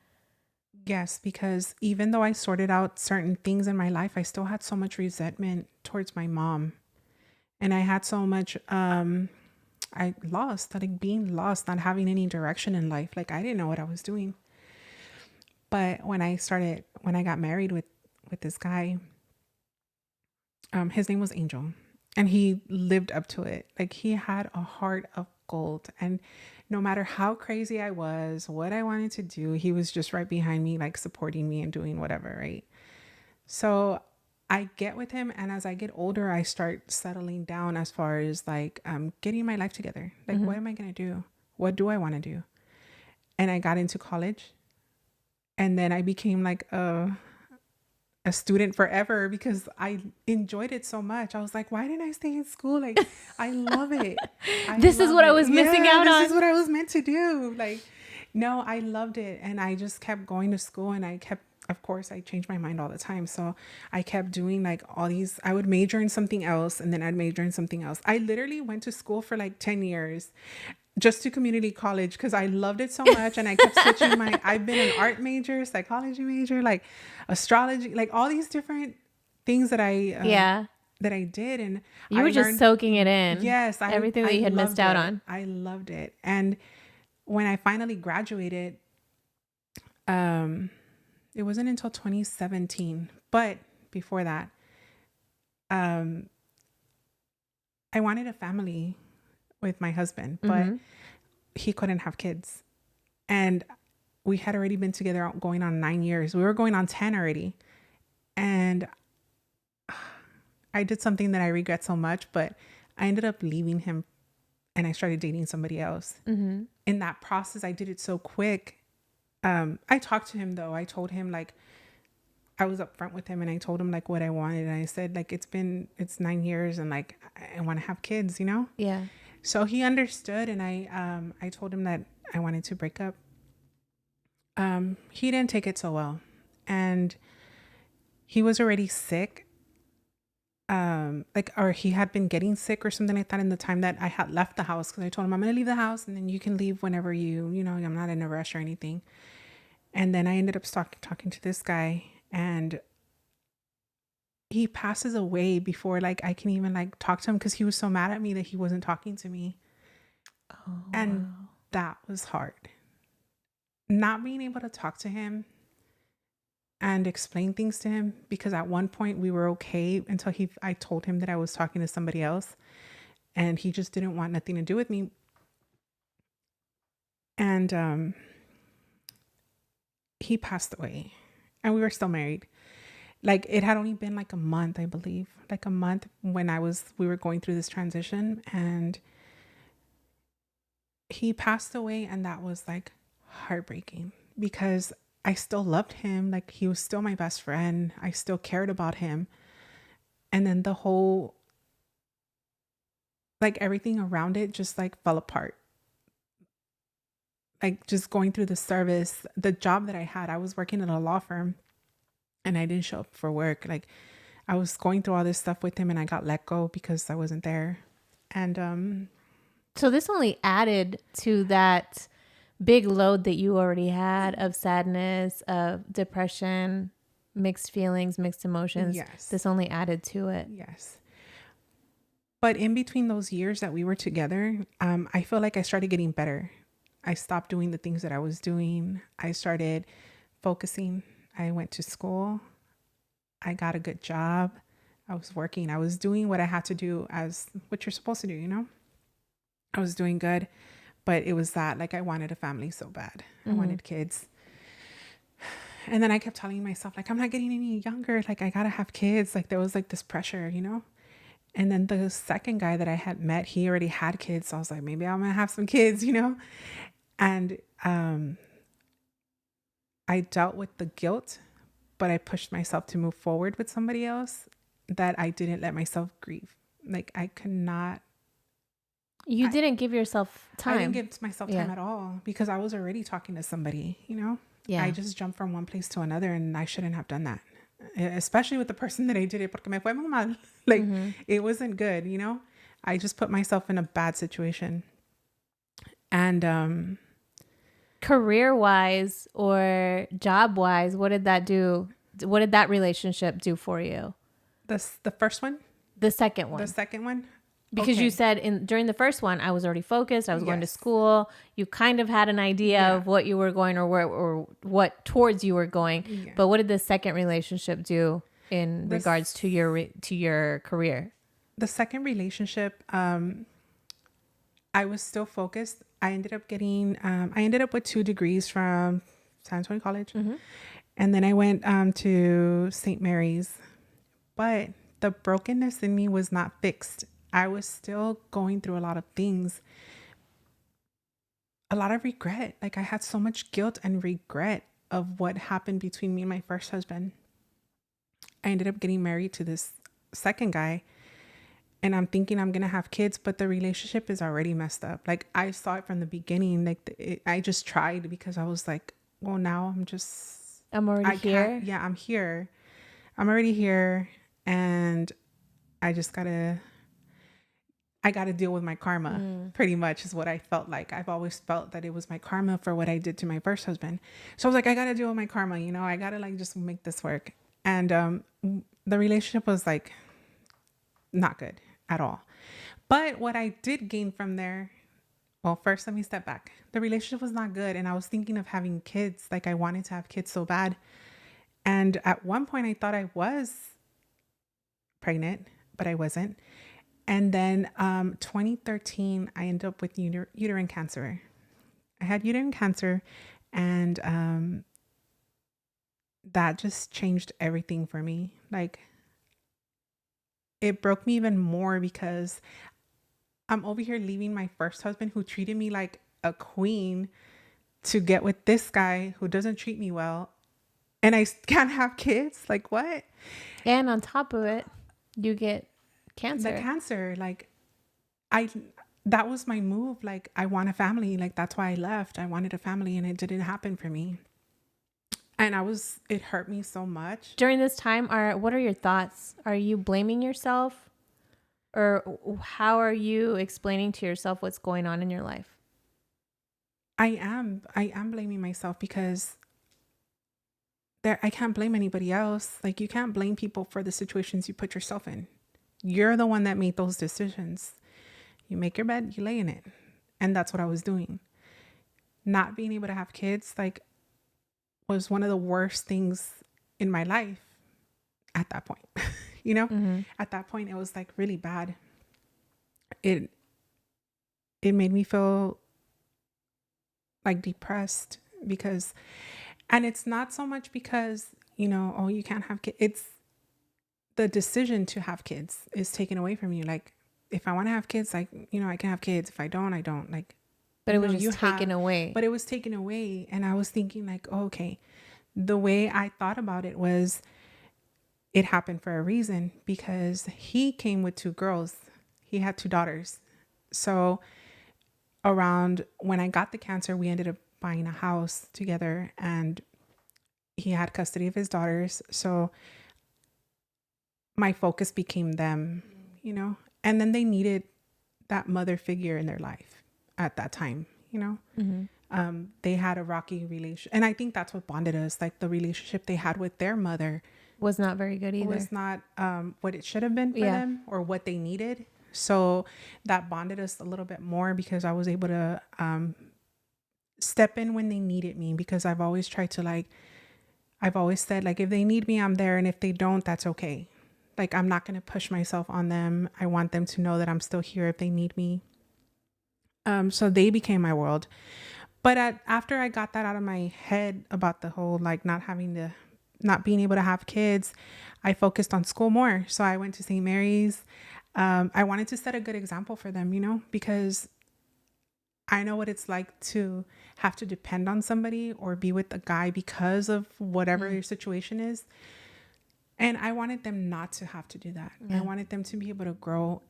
yes, because even though I sorted out certain things in my life, I still had so much resentment towards my mom. And I had so much, I lost, like being lost, not having any direction in life. Like, I didn't know what I was doing. But when I got married with this guy, his name was Angel, and he lived up to it. Like, he had a heart of gold. And no matter how crazy I was, what I wanted to do, he was just right behind me, like supporting me and doing whatever, right? So I get with him, and as I get older, I start settling down as far as like getting my life together. Like, what am I going to do? What do I want to do? And I got into college, and then I became like a student forever because I enjoyed it so much. I was like, why didn't I stay in school? Like, I love it. This is what I was missing out on. This is what I was meant to do. Like, no, I loved it. And I just kept going to school, and of course, I changed my mind all the time. So I kept doing like all these, I would major in something else, and then I'd major in something else. I literally went to school for like 10 years just to community college because I loved it so much. And I kept switching I've been an art major, psychology major, like astrology, like all these different things that I did. And you were just soaking it in. Yes. Everything that you had missed out on. I loved it. And when I finally graduated, it wasn't until 2017, but before that, I wanted a family with my husband, but he couldn't have kids. And we had already been together going on 9 years. We were going on 10 already. And I did something that I regret so much, but I ended up leaving him and I started dating somebody else. In that process, I did it so quick. I talked to him though. I told him, like, I was upfront with him, and I told him like what I wanted. And I said, like, it's 9 years, and like, I want to have kids, you know? Yeah. So he understood, and I told him that I wanted to break up. He didn't take it so well, and he was already sick. Or he had been getting sick or something like that in the time that I had left the house, because I told him, I'm going to leave the house and then you can leave whenever you know, I'm not in a rush or anything. And then I ended up talking to this guy, and he passes away before like I can even like talk to him, because he was so mad at me that he wasn't talking to me. And wow. That was hard. Not being able to talk to him and explain things to him, because at one point we were okay until I told him that I was talking to somebody else, and he just didn't want nothing to do with me. And he passed away, and we were still married. Like, it had only been like a month, I believe, like a month when we were going through this transition, and he passed away. And that was like heartbreaking, because I still loved him. Like, he was still my best friend. I still cared about him. And then the whole, like, everything around it just like fell apart. Like, just going through the service, the job that I was working at a law firm, and I didn't show up for work. Like I was going through all this stuff with him and I got let go because I wasn't there. And So this only added to that big load that you already had of sadness, of depression, mixed feelings, mixed emotions. yes. This only added to it. Yes. But in between those years that we were together, I feel like I started getting better. I stopped doing the things that I was doing. I started focusing. I went to school. I got a good job. I was working. I was doing what I had to do as what you're supposed to do, you know? I was doing good, but it was that like I wanted a family so bad. I wanted kids. And then I kept telling myself like, I'm not getting any younger. Like I gotta have kids. Like there was like this pressure, you know? And then the second guy that I had met, he already had kids. So I was like, maybe I'm gonna have some kids, you know? And I dealt with the guilt, but I pushed myself to move forward with somebody else that I didn't let myself grieve. Like I could not. You didn't give yourself time. I didn't give myself time at all because I was already talking to somebody, you know? Yeah. I just jumped from one place to another and I shouldn't have done that. Especially with the person that I did it, porque me fue muy mal. Like it wasn't good, you know? I just put myself in a bad situation. And career wise or job wise, what did that do? What did that relationship do for you? the first one? The second one. The second one? Because Okay. you said during the first one, I was already focused. I was going to Yes. school. You kind of had an idea of what you were going or what towards you were going. Yeah. But what did the second relationship do in regards to your career? The second relationship, I was still focused. I ended up with 2 degrees from San Antonio College. And then I went to St. Mary's. But the brokenness in me was not fixed. I was still going through a lot of things. A lot of regret. Like I had so much guilt and regret of what happened between me and my first husband. I ended up getting married to this second guy. And I'm thinking I'm going to have kids, but the relationship is already messed up. Like I saw it from the beginning. Like I just tried because I was like, well, now I'm already here. Yeah, I'm here. I'm already here. And I just I got to deal with my karma, pretty much is what I felt like. I've always felt that it was my karma for what I did to my first husband. So I was like, I got to deal with my karma, you know, I got to like just make this work. And the relationship was like not good at all. But what I did gain from there, well, first, let me step back. The relationship was not good. And I was thinking of having kids. Like I wanted to have kids so bad. And at one point I thought I was pregnant, but I wasn't. And then 2013, I ended up with uterine cancer. I had uterine cancer, and that just changed everything for me. Like it broke me even more because I'm over here leaving my first husband who treated me like a queen to get with this guy who doesn't treat me well. And I can't have kids. Like what? And on top of it, you get cancer. The cancer, like that was my move. Like I want a family. Like that's why I left. I wanted a family and it didn't happen for me. And it hurt me so much. During this time, what are your thoughts? Are you blaming yourself? Or how are you explaining to yourself what's going on in your life? I am blaming myself because I can't blame anybody else. Like you can't blame people for the situations you put yourself in. You're the one that made those decisions. You make your bed, you lay in it. And that's what I was doing. Not being able to have kids, like, was one of the worst things in my life at that point. You know, at that point, it was like really bad. It made me feel like depressed and it's not so much because, you know, oh, you can't have kids. It's the decision to have kids is taken away from you. Like if I want to have kids, like, you know, I can have kids. If I don't, I don't. Like, but it was just taken away. But it was taken away. And I was thinking like, oh, okay, the way I thought about it was it happened for a reason because he came with 2 girls. He had 2 daughters. So around when I got the cancer, we ended up buying a house together and he had custody of his daughters. So my focus became them, you know, and then they needed that mother figure in their life at that time, you know. They had a rocky relation, and I think that's what bonded us. Like the relationship they had with their mother Was not very good either. was not what it should have been for them or what they needed. So that bonded us a little bit more because I was able to step in when they needed me, because I've always tried to, like, I've always said, like, if they need me, I'm there. And if they don't, that's okay. Like, I'm not going to push myself on them. I want them to know that I'm still here if they need me. So they became my world. But after I got that out of my head about the whole, like, not being able to have kids, I focused on school more. So I went to St. Mary's. I wanted to set a good example for them, you know, because I know what it's like to have to depend on somebody or be with a guy because of whatever your situation is. And I wanted them not to have to do that. I wanted them to be able to grow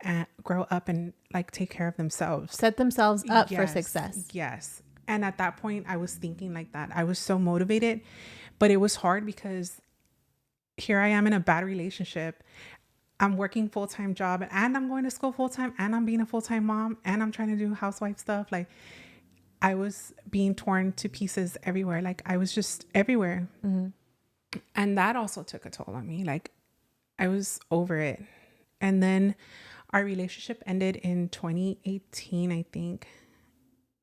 up and, like, take care of themselves. Set themselves up for success. Yes. And at that point, I was thinking like that. I was so motivated, but it was hard because here I am in a bad relationship. I'm working full-time job and I'm going to school full-time and I'm being a full-time mom and I'm trying to do housewife stuff. Like, I was being torn to pieces everywhere. Like, I was just everywhere. And that also took a toll on me. Like, I was over it. And then our relationship ended in 2018, I think.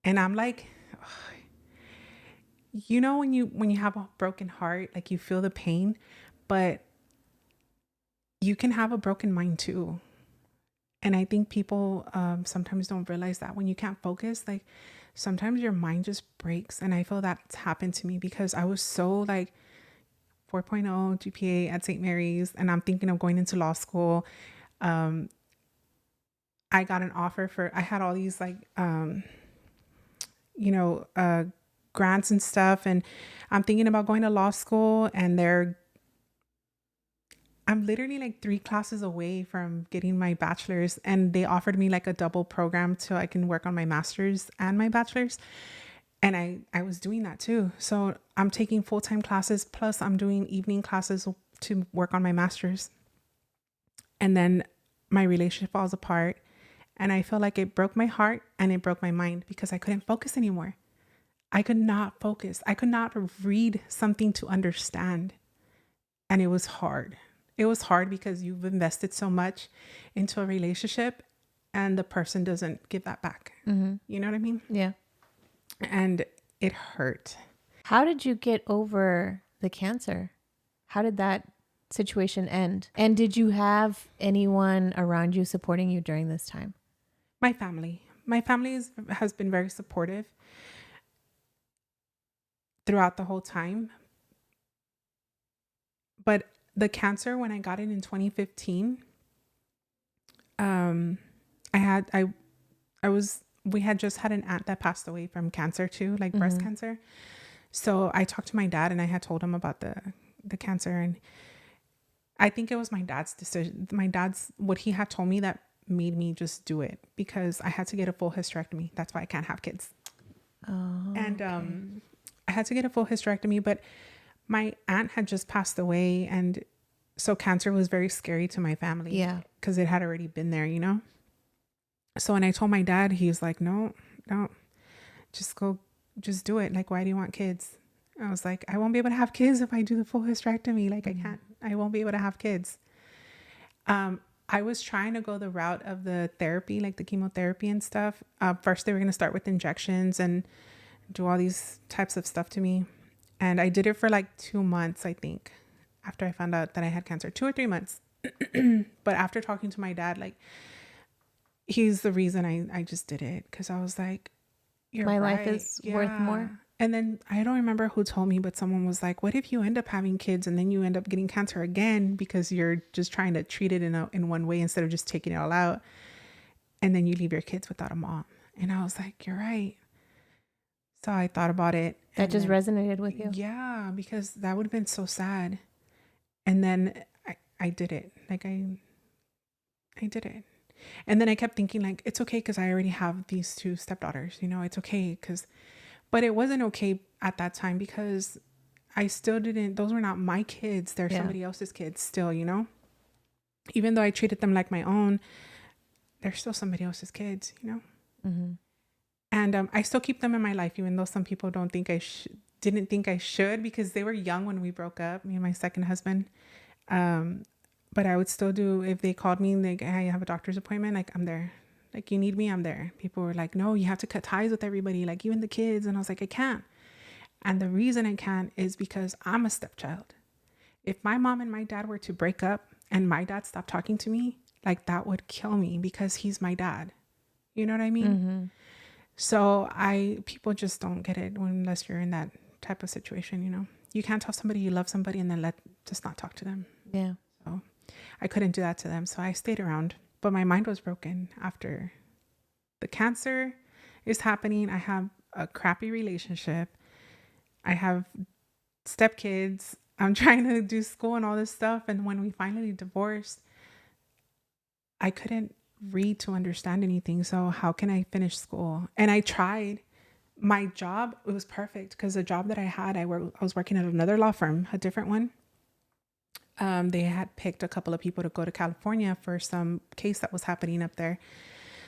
And I'm like, you know, when you have a broken heart, like, you feel the pain, but you can have a broken mind too. And I think people sometimes don't realize that when you can't focus, like, sometimes your mind just breaks. And I feel that's happened to me because I was so, like, 4.0 GPA at St. Mary's, and I'm thinking of going into law school. I got an offer I had all these, like, grants and stuff, and I'm thinking about going to law school, and I'm literally like 3 classes away from getting my bachelor's, and they offered me like a double program so I can work on my master's and my bachelor's. And I was doing that too. So I'm taking full-time classes, plus I'm doing evening classes to work on my master's. And then my relationship falls apart, and I feel like it broke my heart and it broke my mind because I couldn't focus anymore. I could not focus. I could not read something to understand. And it was hard. It was hard because you've invested so much into a relationship and the person doesn't give that back. You know what I mean? Yeah. And it hurt. How did you get over the cancer? How did that situation end? And did you have anyone around you supporting you during this time? My family. My family has been very supportive throughout the whole time. But the cancer, when I got it in 2015, we had just had an aunt that passed away from cancer too, like breast cancer. So I talked to my dad and I had told him about the cancer, and I think it was my dad's decision. What he had told me that made me just do it, because I had to get a full hysterectomy. That's why I can't have kids. And I had to get a full hysterectomy, but my aunt had just passed away, and so cancer was very scary to my family. Yeah, because it had already been there, you know. So when I told my dad, he was like, no, just do it. Like, why do you want kids? I was like, I won't be able to have kids if I do the full hysterectomy. Like, I won't be able to have kids. I was trying to go the route of the therapy, like the chemotherapy and stuff. First, they were going to start with injections and do all these types of stuff to me. And I did it for like 2 months, I think, after I found out that I had cancer, 2 or 3 months. But after talking to my dad, like, he's the reason I just did it. Because I was like, my life is worth more. And then I don't remember who told me, but someone was like, what if you end up having kids and then you end up getting cancer again because you're just trying to treat it in one way instead of just taking it all out, and then you leave your kids without a mom? And I was like, you're right. So I thought about it. That just resonated with you? Yeah, because that would have been so sad. And then I did it. Like, I did it. And then I kept thinking, like, it's okay because I already have these 2 stepdaughters, you know, it's okay. But it wasn't okay at that time because I still didn't, those were not my kids. They're Yeah. somebody else's kids still, you know? Even though I treated them like my own, they're still somebody else's kids, you know? Mm-hmm. And I still keep them in my life, even though some people don't think didn't think I should, because they were young when we broke up, me and my second husband. But I would still do, if they called me, like, hey, I have a doctor's appointment, like, I'm there. Like, you need me, I'm there. People were like, no, you have to cut ties with everybody, like even the kids. And I was like, I can't. And the reason I can't is because I'm a stepchild. If my mom and my dad were to break up and my dad stopped talking to me, like, that would kill me because he's my dad. You know what I mean? Mm-hmm. So people just don't get it unless you're in that type of situation, you know? You can't tell somebody you love somebody and then just not talk to them. Yeah. So I couldn't do that to them. So I stayed around, but my mind was broken after the cancer is happening. I have a crappy relationship. I have stepkids. I'm trying to do school and all this stuff. And when we finally divorced, I couldn't read to understand anything. So how can I finish school? And I tried. My job, it was perfect because the job that I had, I was working at another law firm, a different one. They had picked a couple of people to go to California for some case that was happening up there.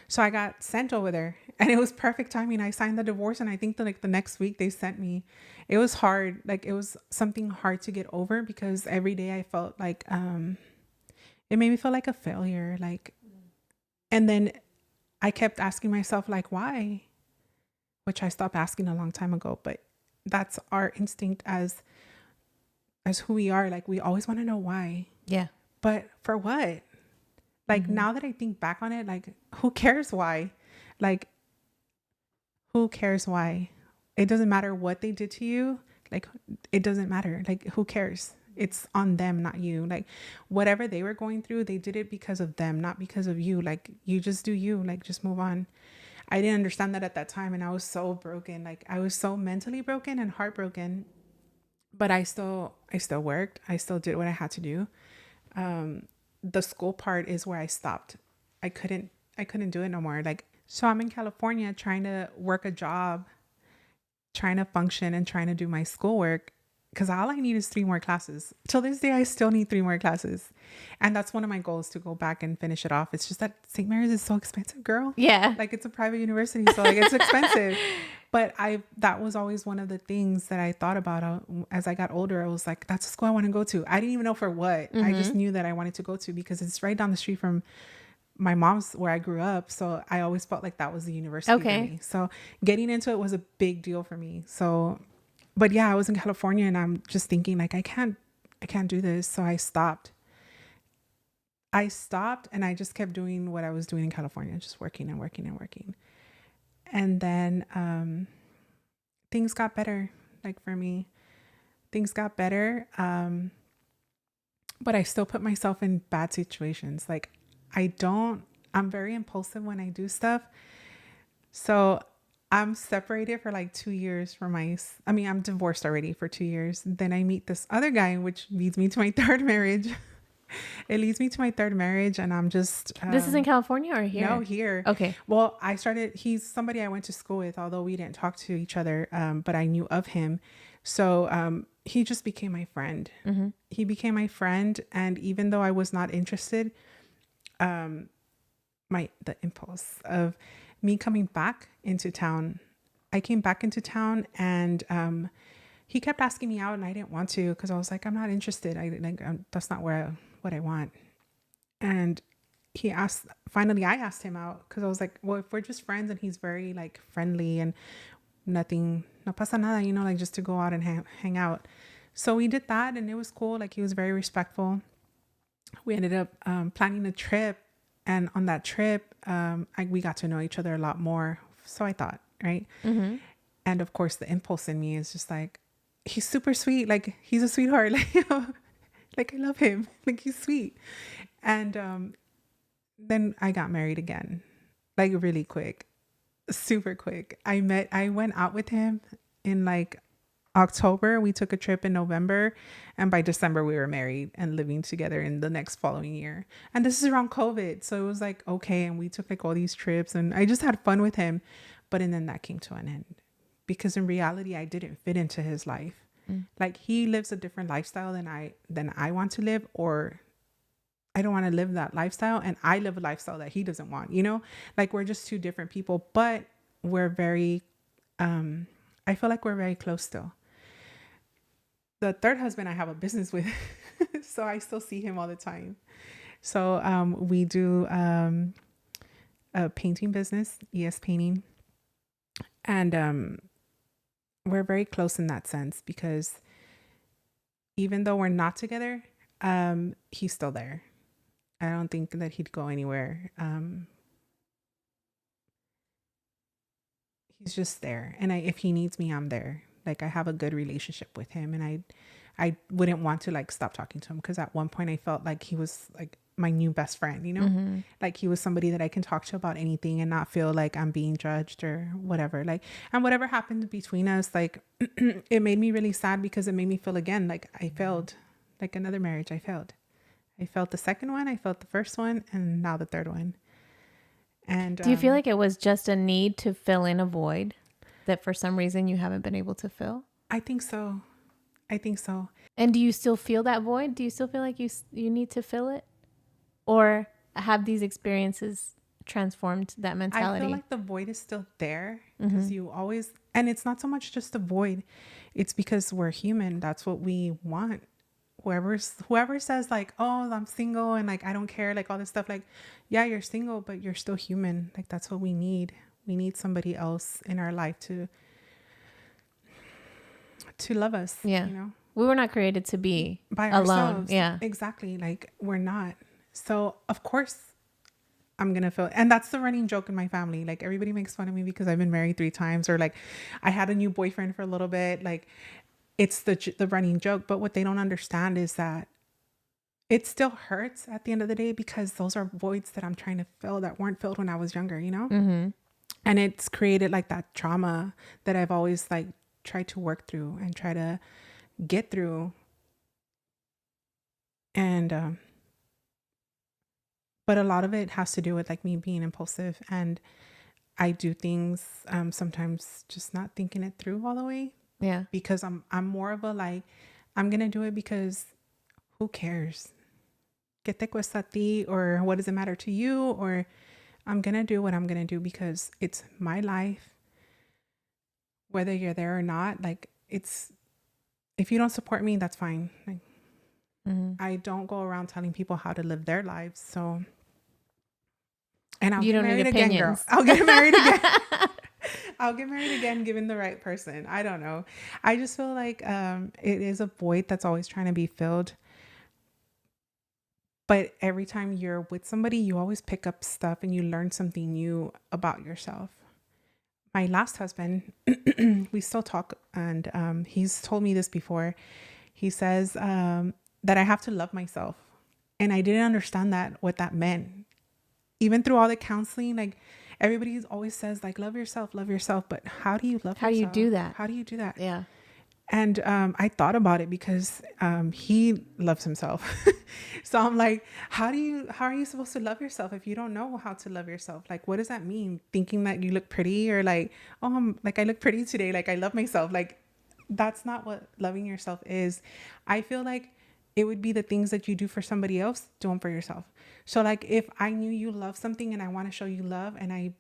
So I got sent over there and it was perfect timing. I signed the divorce and I think that like the next week they sent me. It was hard. Like it was something hard to get over because every day I felt like, it made me feel like a failure. Like, and then I kept asking myself like, why? Which I stopped asking a long time ago, but that's our instinct as who we are. Like we always want to know why. Yeah. But for what? Like now that I think back on it, like who cares why? Like who cares why? It doesn't matter what they did to you. Like it doesn't matter. Like who cares? It's on them, not you. Like whatever they were going through, they did it because of them, not because of you. Like you just do you, like just move on. I didn't understand that at that time. And I was so broken. Like I was so mentally broken and heartbroken, but I still worked. I still did what I had to do. The school part is where I stopped. I couldn't do it no more. Like, so I'm in California trying to work a job, trying to function and trying to do my schoolwork. Cause all I need is 3 more classes. Till this day, I still need 3 more classes. And that's one of my goals, to go back and finish it off. It's just that St. Mary's is so expensive, girl. Yeah. Like it's a private university. So like it's expensive. But that was always one of the things that I thought about as I got older. I was like, that's a school I want to go to. I didn't even know for what. I just knew that I wanted to go to because it's right down the street from my mom's, where I grew up. So I always felt like that was the university for me. So getting into it was a big deal for me. So, but yeah, I was in California and I'm just thinking like, I can't do this. So I stopped and I just kept doing what I was doing in California, just working and working and working. And then things got better. Like for me, things got better. But I still put myself in bad situations. Like I'm very impulsive when I do stuff. So I'm separated for like 2 years from I'm divorced already for 2 years. Then I meet this other guy, which leads me to my third marriage. It leads me to my third marriage, and I'm just... this is in California or here? No, here. Okay. Well, he's somebody I went to school with, although we didn't talk to each other, but I knew of him. So he just became my friend. Mm-hmm. He became my friend, and even though I was not interested, the impulse of me coming back into town, I came back into town, and he kept asking me out, and I didn't want to because I was like, I'm not interested. That's not what I want. And finally I asked him out because I was like, well, if we're just friends and he's very like friendly and nothing, no pasa nada, you know, like just to go out and hang out. So we did that and it was cool. Like he was very respectful. We ended up planning a trip, and on that trip, we got to know each other a lot more. So I thought, right? Mm-hmm. And of course the impulse in me is just like, he's super sweet. Like he's a sweetheart. Like I love him. Like he's sweet. And then I got married again, like really quick, super quick. I went out with him in like October. We took a trip in November, and by December we were married and living together in the next following year. And this is around COVID. So it was like, okay. And we took like all these trips and I just had fun with him. And then that came to an end because in reality, I didn't fit into his life. Like he lives a different lifestyle than I want to live, or I don't want to live that lifestyle, and I live a lifestyle that he doesn't want, you know? Like we're just two different people, but we're very I feel like we're very close still. The third husband I have a business with, so I still see him all the time. So we do a painting business, ES Painting, and we're very close in that sense because even though we're not together, he's still there. I don't think that he'd go anywhere. He's just there, and if he needs me, I'm there. Like I have a good relationship with him, and I wouldn't want to like stop talking to him because at one point I felt like he was like my new best friend, you know, like he was somebody that I can talk to about anything and not feel like I'm being judged or whatever. Like, and whatever happened between us, like it made me really sad because it made me feel again like I failed, like another marriage. I failed the second one, I felt the first one, and now the third one. And do you feel like it was just a need to fill in a void that for some reason you haven't been able to fill? I think so. And do you still feel that void? Do you still feel like you need to fill it? Or have these experiences transformed that mentality? I feel like the void is still there because you always, and it's not so much just a void. It's because we're human. That's what we want. Whoever says like, oh, I'm single and like I don't care, like all this stuff, like, yeah, you're single, but you're still human. Like that's what we need. We need somebody else in our life to love us. Yeah. You know, we were not created to be by alone. Ourselves. Yeah, exactly. Like we're not. So of course I'm going to feel, and that's the running joke in my family. Like everybody makes fun of me because I've been married 3 times, or like I had a new boyfriend for a little bit. Like it's the running joke. But what they don't understand is that it still hurts at the end of the day because those are voids that I'm trying to fill that weren't filled when I was younger, you know? And it's created like that trauma that I've always like tried to work through and try to get through. And, but a lot of it has to do with like me being impulsive, and I do things sometimes just not thinking it through all the way. Yeah. Because I'm more of a like, I'm going to do it because who cares? ¿Qué te cuesta a ti? Or what does it matter to you? Or I'm going to do what I'm going to do because it's my life. Whether you're there or not, like it's, if you don't support me, that's fine. Like, I don't go around telling people how to live their lives. So, and I'll get married again, girl. I'll get married again. I'll get married again, given the right person. I don't know. I just feel like it is a void that's always trying to be filled. But every time you're with somebody, you always pick up stuff and you learn something new about yourself. My last husband, we still talk, and he's told me this before. He says that I have to love myself. And I didn't understand what that meant. Even through all the counseling, like everybody always says like, love yourself. But how do you love yourself? How do you do that? How do you do that? Yeah. And I thought about it because he loves himself. So I'm like, how are you supposed to love yourself if you don't know how to love yourself? Like, what does that mean? Thinking that you look pretty, or like, oh, like I look pretty today. Like I love myself. Like that's not what loving yourself is. I feel like it would be the things that you do for somebody else, do them for yourself. So like if I knew you love something and I want to show you love, and I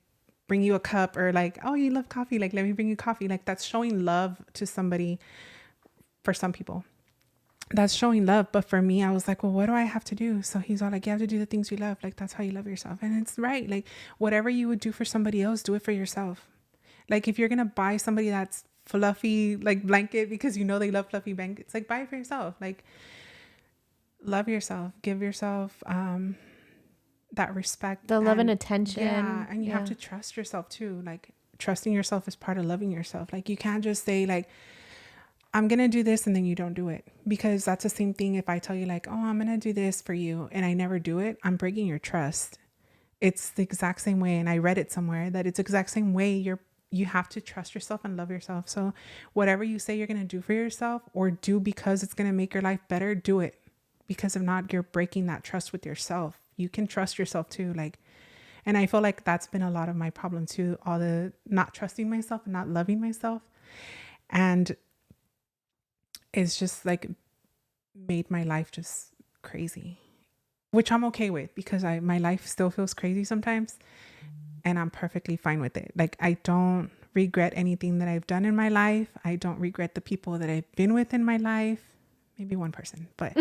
bring you a cup, or like, oh, you love coffee, like let me bring you coffee, like that's showing love to somebody. For some people that's showing love, but for me, I was like, well, what do I have to do? So he's all like, you have to do the things you love. Like that's how you love yourself. And it's right. Like whatever you would do for somebody else, do it for yourself. Like if you're gonna buy somebody that's fluffy like blanket because you know they love fluffy blankets, like buy it for yourself. Like love yourself, give yourself that respect, the love and attention. Yeah, and you have to trust yourself too. Like trusting yourself is part of loving yourself. Like you can't just say like, I'm going to do this, and then you don't do it, because that's the same thing. If I tell you like, oh, I'm going to do this for you, and I never do it, I'm breaking your trust. It's the exact same way. And I read it somewhere that it's the exact same way. You have to trust yourself and love yourself. So whatever you say you're going to do for yourself, or do because it's going to make your life better, do it. Because if not, you're breaking that trust with yourself. You can trust yourself too. Like, and I feel like that's been a lot of my problem too. All the not trusting myself and not loving myself. And it's just like made my life just crazy, which I'm okay with because my life still feels crazy sometimes, and I'm perfectly fine with it. Like, I don't regret anything that I've done in my life. I don't regret the people that I've been with in my life. Maybe one person, but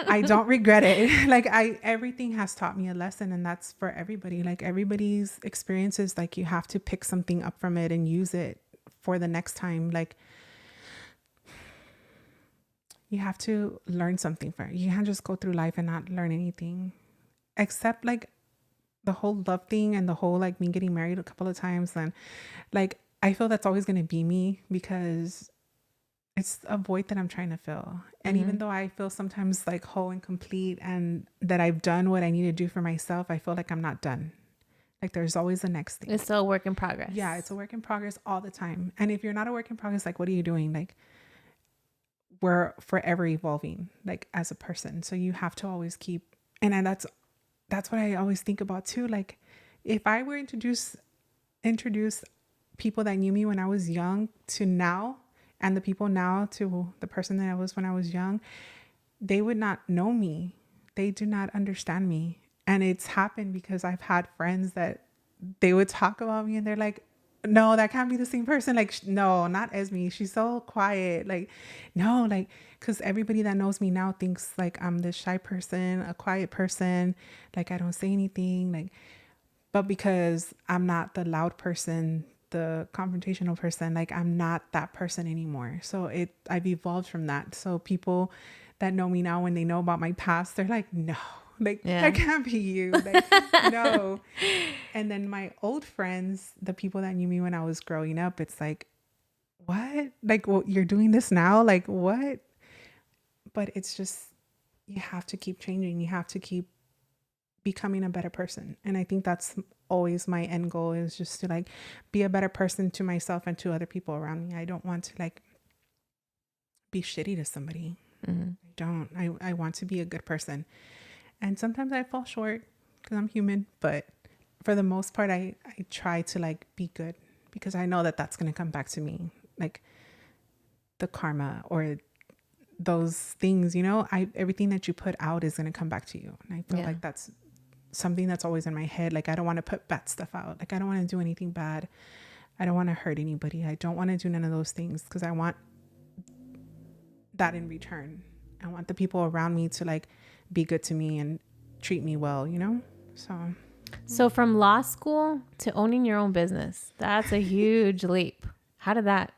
I don't regret it. Like, everything has taught me a lesson, and that's for everybody. Like, everybody's experiences, like, you have to pick something up from it and use it for the next time. Like, you have to learn something from it. You can't just go through life and not learn anything, except like the whole love thing and the whole like me getting married a couple of times. And like, I feel that's always going to be me because it's a void that I'm trying to fill. And even though I feel sometimes like whole and complete and that I've done what I need to do for myself, I feel like I'm not done. Like, there's always the next thing. It's still a work in progress. Yeah, it's a work in progress all the time. And if you're not a work in progress, like, what are you doing? Like, we're forever evolving, like, as a person. So you have to always keep, and that's what I always think about too. Like, if I were introduce people that knew me when I was young to now, and the people now to the person that I was when I was young, they would not know me. They do not understand me. And it's happened because I've had friends that they would talk about me and they're like, no, that can't be the same person. Like, no, not Esmie. She's so quiet. Like, no, like, because everybody that knows me now thinks like I'm this shy person, a quiet person. Like, I don't say anything. Like, but because I'm not the loud person, the confrontational person, like, I'm not that person anymore. So I've evolved from that. So people that know me now, when they know about my past, they're like, no, like, that can't be you. Like, no. And then my old friends, the people that knew me when I was growing up, it's like, what? Like, well, you're doing this now? Like, what? But it's just, you have to keep changing. You have to keep becoming a better person. And I think that's always my end goal, is just to like be a better person to myself and to other people around me. I don't want to like be shitty to somebody. I want to be a good person. And sometimes I fall short because I'm human, but for the most part, I try to like be good, because I know that that's going to come back to me. Like, the karma or those things, you know, everything that you put out is going to come back to you. And I feel like that's something that's always in my head. Like, I don't want to put bad stuff out. Like, I don't want to do anything bad. I don't want to hurt anybody. I don't want to do none of those things, because I want that in return. I want the people around me to like be good to me and treat me well, you know? So from law school to owning your own business, that's a huge leap. How did that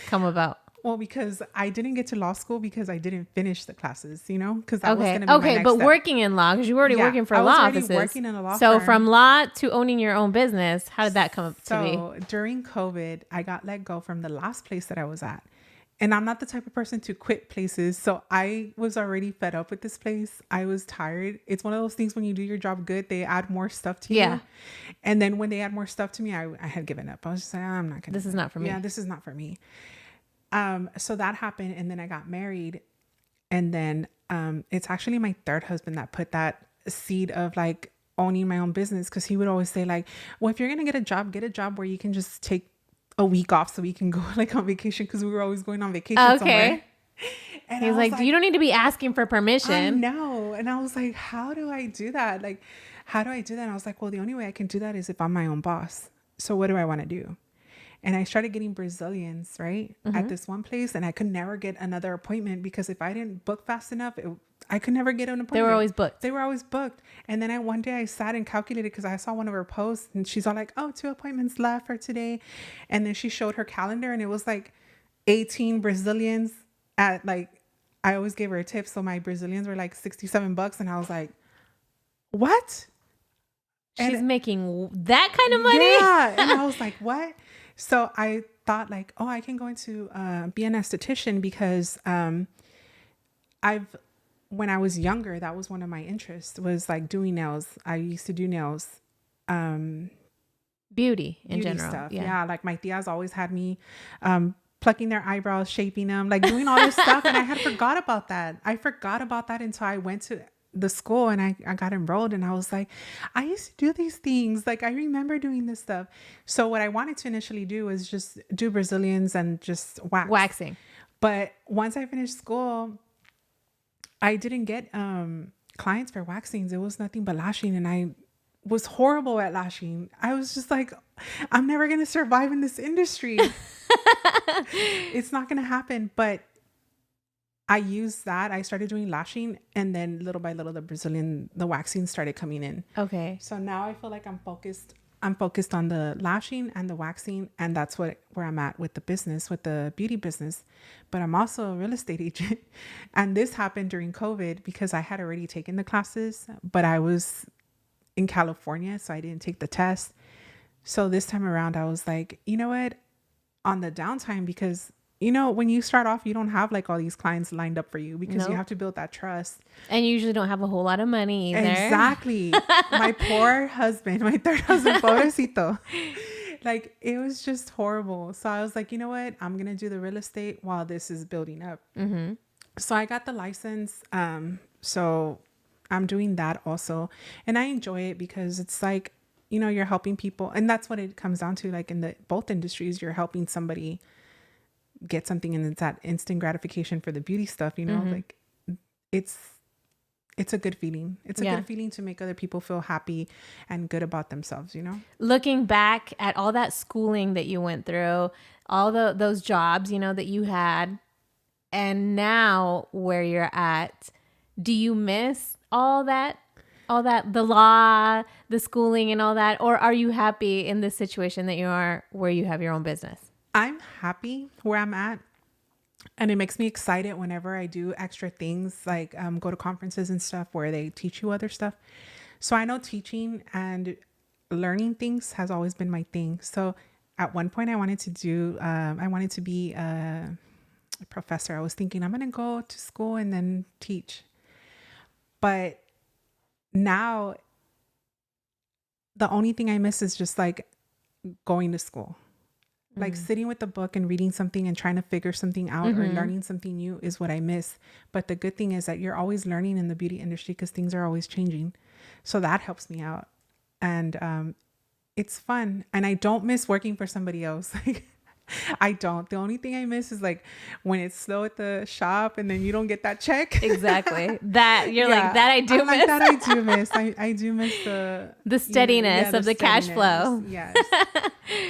come about? Well, because I didn't get to law school because I didn't finish the classes, you know, because that was going to be my next but step. Working in law, because you were already working for law offices. Working in a law so firm. From law to owning your own business, how did that come up to be? So during COVID, I got let go from the last place that I was at. And I'm not the type of person to quit places. So I was already fed up with this place. I was tired. It's one of those things when you do your job good, they add more stuff to you. And then when they add more stuff to me, I had given up. I was just like, I'm not going to. This is not for me. Yeah, this is not for me. So that happened. And then I got married. And then it's actually my third husband that put that seed of like owning my own business. Because he would always say like, well, if you're going to get a job where you can just take a week off so we can go like on vacation, because we were always going on vacation somewhere. And he's like, you don't need to be asking for permission. I know. And I was like, how do I do that? Like, how do I do that? And I was like, well, the only way I can do that is if I'm my own boss. So what do I want to do? And I started getting Brazilians, right, at this one place. And I could never get another appointment, because if I didn't book fast enough, I could never get an appointment. They were always booked. And then one day I sat and calculated, because I saw one of her posts and she's all like, oh, 2 appointments left for today. And then she showed her calendar and it was like 18 Brazilians at like, I always gave her a tip. So my Brazilians were like $67. And I was like, what? She's making that kind of money? Yeah. And I was like, what? So I thought like, oh, I can go into be an esthetician, because when I was younger, that was one of my interests, was like doing nails. I used to do nails. Beauty in general. Stuff. Yeah. Like my tias always had me plucking their eyebrows, shaping them, like doing all this stuff. And I had forgot about that. I forgot about that until I went to the school and I got enrolled, and I was like, I used to do these things. Like, I remember doing this stuff. So what I wanted to initially do was just do Brazilians and just waxing. But once I finished school, I didn't get clients for waxings. It was nothing but lashing, and I was horrible at lashing. I was just like, I'm never going to survive in this industry. It's not going to happen. But I used that. I started doing lashing, and then little by little, the waxing started coming in. Okay. So now I feel like I'm focused on the lashing and the waxing, and that's where I'm at with the business, with the beauty business. But I'm also a real estate agent. And this happened during COVID because I had already taken the classes, but I was in California, so I didn't take the test. So this time around, I was like, you know what? On the downtime, because when you start off, you don't have like all these clients lined up for you because you have to build that trust. And you usually don't have a whole lot of money either. Exactly. My poor husband, my third husband, pobrecito. Like, it was just horrible. So I was like, you know what? I'm going to do the real estate while this is building up. Mm-hmm. So I got the license. So I'm doing that also. And I enjoy it because it's like, you're helping people. And that's what it comes down to. Like in both industries, you're helping somebody get something, and it's that instant gratification for the beauty stuff, mm-hmm. Like it's a good feeling. It's a good feeling to make other people feel happy and good about themselves, Looking back at all that schooling that you went through, all those jobs, that you had, and now where you're at, do you miss all that, the law, the schooling and all that? Or are you happy in this situation that you are where you have your own business? I'm happy where I'm at, and it makes me excited whenever I do extra things, like go to conferences and stuff where they teach you other stuff. So I know teaching and learning things has always been my thing. So at one point I wanted to be a professor. I was thinking I'm going to go to school and then teach. But now the only thing I miss is just like going to school. Like sitting with the book and reading something and trying to figure something out, mm-hmm. or learning something new is what I miss. But the good thing is that you're always learning in the beauty industry because things are always changing. So that helps me out. And it's fun. And I don't miss working for somebody else. Like, I don't. The only thing I miss is like when it's slow at the shop and then you don't get that check. Exactly. That you're like, that I do miss. Like, that I do miss. I do miss the steadiness of the cash flow. Yes.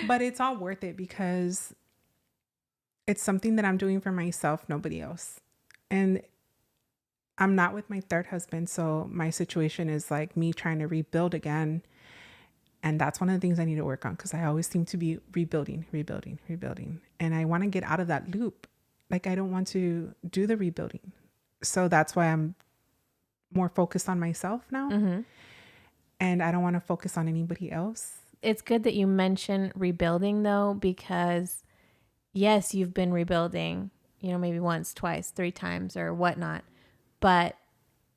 But it's all worth it because it's something that I'm doing for myself, nobody else. And I'm not with my third husband. So my situation is like me trying to rebuild again. And that's one of the things I need to work on because I always seem to be rebuilding. And I want to get out of that loop. Like, I don't want to do the rebuilding. So that's why I'm more focused on myself now. Mm-hmm. And I don't want to focus on anybody else. It's good that you mention rebuilding, though, because yes, you've been rebuilding, maybe once, twice, 3 times or whatnot, but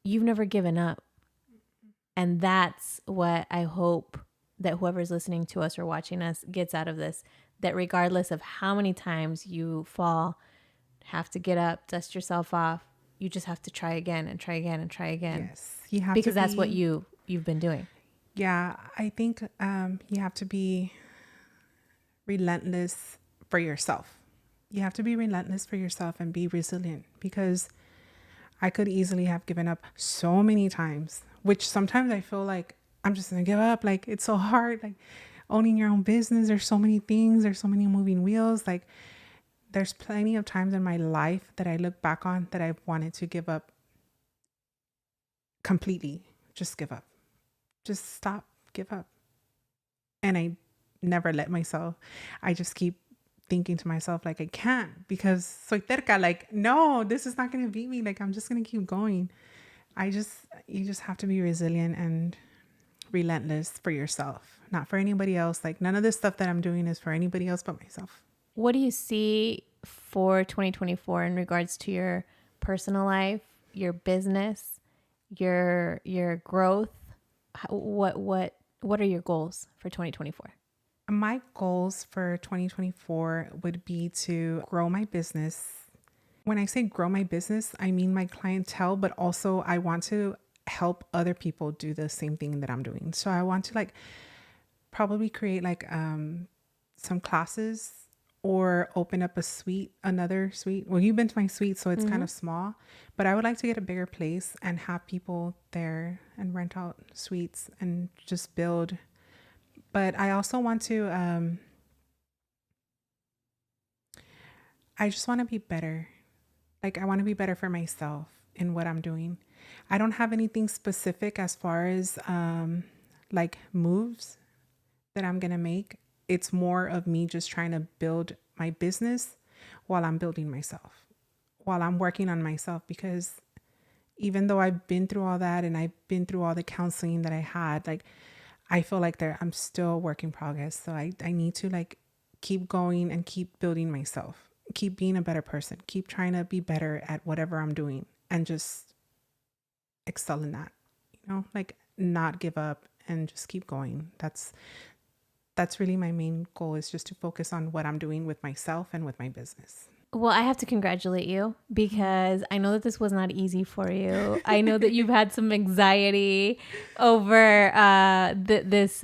you've never given up. And that's what I hope that whoever's listening to us or watching us gets out of this, that regardless of how many times you fall, have to get up, dust yourself off, you just have to try again and try again and try again. Yes, you have because that's what you've been doing. Yeah, I think you have to be relentless for yourself. You have to be relentless for yourself and be resilient, because I could easily have given up so many times, which sometimes I feel like I'm just going to give up. Like, it's so hard. Like, owning your own business, there's so many things. There's so many moving wheels. Like, there's plenty of times in my life that I look back on that I've wanted to give up completely. Just give up. Just stop. Give up. And I never let myself. I just keep thinking to myself, like, I can't, because soy terca. Like, no, this is not going to beat me. Like, I'm just going to keep going. You just have to be resilient and relentless for yourself, not for anybody else. Like, none of this stuff that I'm doing is for anybody else but myself. What do you see for 2024 in regards to your personal life, your business, your growth? What are your goals for 2024? My goals for 2024 would be to grow my business. When I say grow my business, I mean my clientele, but also I want to help other people do the same thing that I'm doing. So I want to probably create some classes or open up another suite. Well, you've been to my suite, so it's kind of small, but I would like to get a bigger place and have people there and rent out suites and just build. But I also want to, I just want to be better. Like, I want to be better for myself in what I'm doing. I don't have anything specific as far as like moves that I'm going to make. It's more of me just trying to build my business while I'm building myself, while I'm working on myself, because even though I've been through all that and I've been through all the counseling that I had, like, I feel like I'm still work in progress. So I need to like keep going and keep building myself, keep being a better person, keep trying to be better at whatever I'm doing and just excel in that, like not give up and just keep going. That's really my main goal, is just to focus on what I'm doing with myself and with my business. Well, I have to congratulate you because I know that this was not easy for you. I know that you've had some anxiety over this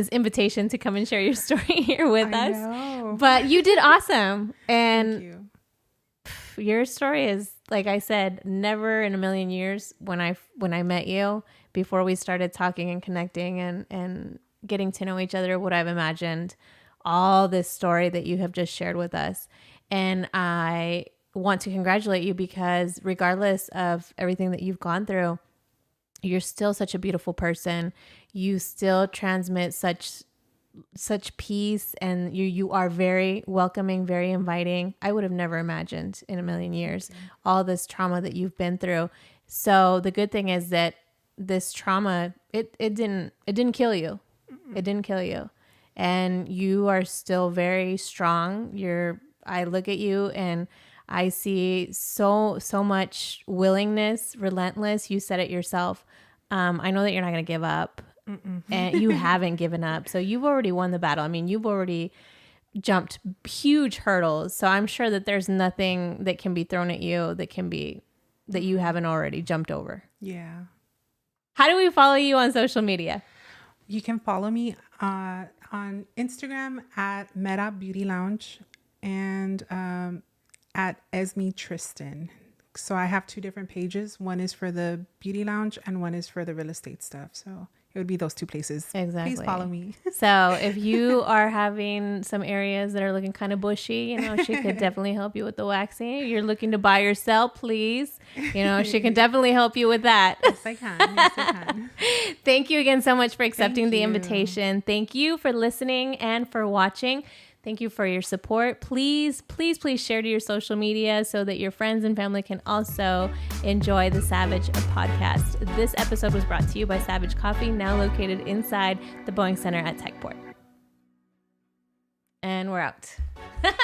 invitation to come and share your story here with us. Know. But you did awesome. And Thank you. Your story is, like I said, never in a million years when I met you, before we started talking and connecting and getting to know each other, would I've imagined all this story that you have just shared with us. And I want to congratulate you because regardless of everything that you've gone through, you're still such a beautiful person. You still transmit such peace, and you are very welcoming, very inviting. I would have never imagined in a million years all this trauma that you've been through. So the good thing is that this trauma, it didn't kill you. It didn't kill you. And you are still very strong. I look at you and I see so much willingness, relentless. You said it yourself. I know that you're not going to give up. And you haven't given up. So you've already won the battle. I mean, you've already jumped huge hurdles. So I'm sure that there's nothing that can be thrown at you that you haven't already jumped over. Yeah. How do we follow you on social media? You can follow me on Instagram at Mera Beauty Lounge and at Esmie Tristan. So I have 2 different pages. One is for the beauty lounge and one is for the real estate stuff. So it would be those 2 places. Exactly. Please follow me. So if you are having some areas that are looking kind of bushy, she could definitely help you with the waxing. You're looking to buy or sell, please. She can definitely help you with that. Yes, I can. Thank you again so much for accepting the invitation. Thank you for listening and for watching. Thank you for your support. Please, please, please share to your social media so that your friends and family can also enjoy the Savage podcast. This episode was brought to you by Savage Coffee, now located inside the Boeing Center at Techport. And we're out. Good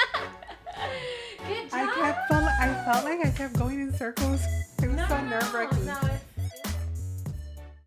job. I felt like I kept going in circles. It was so nerve-wracking. No,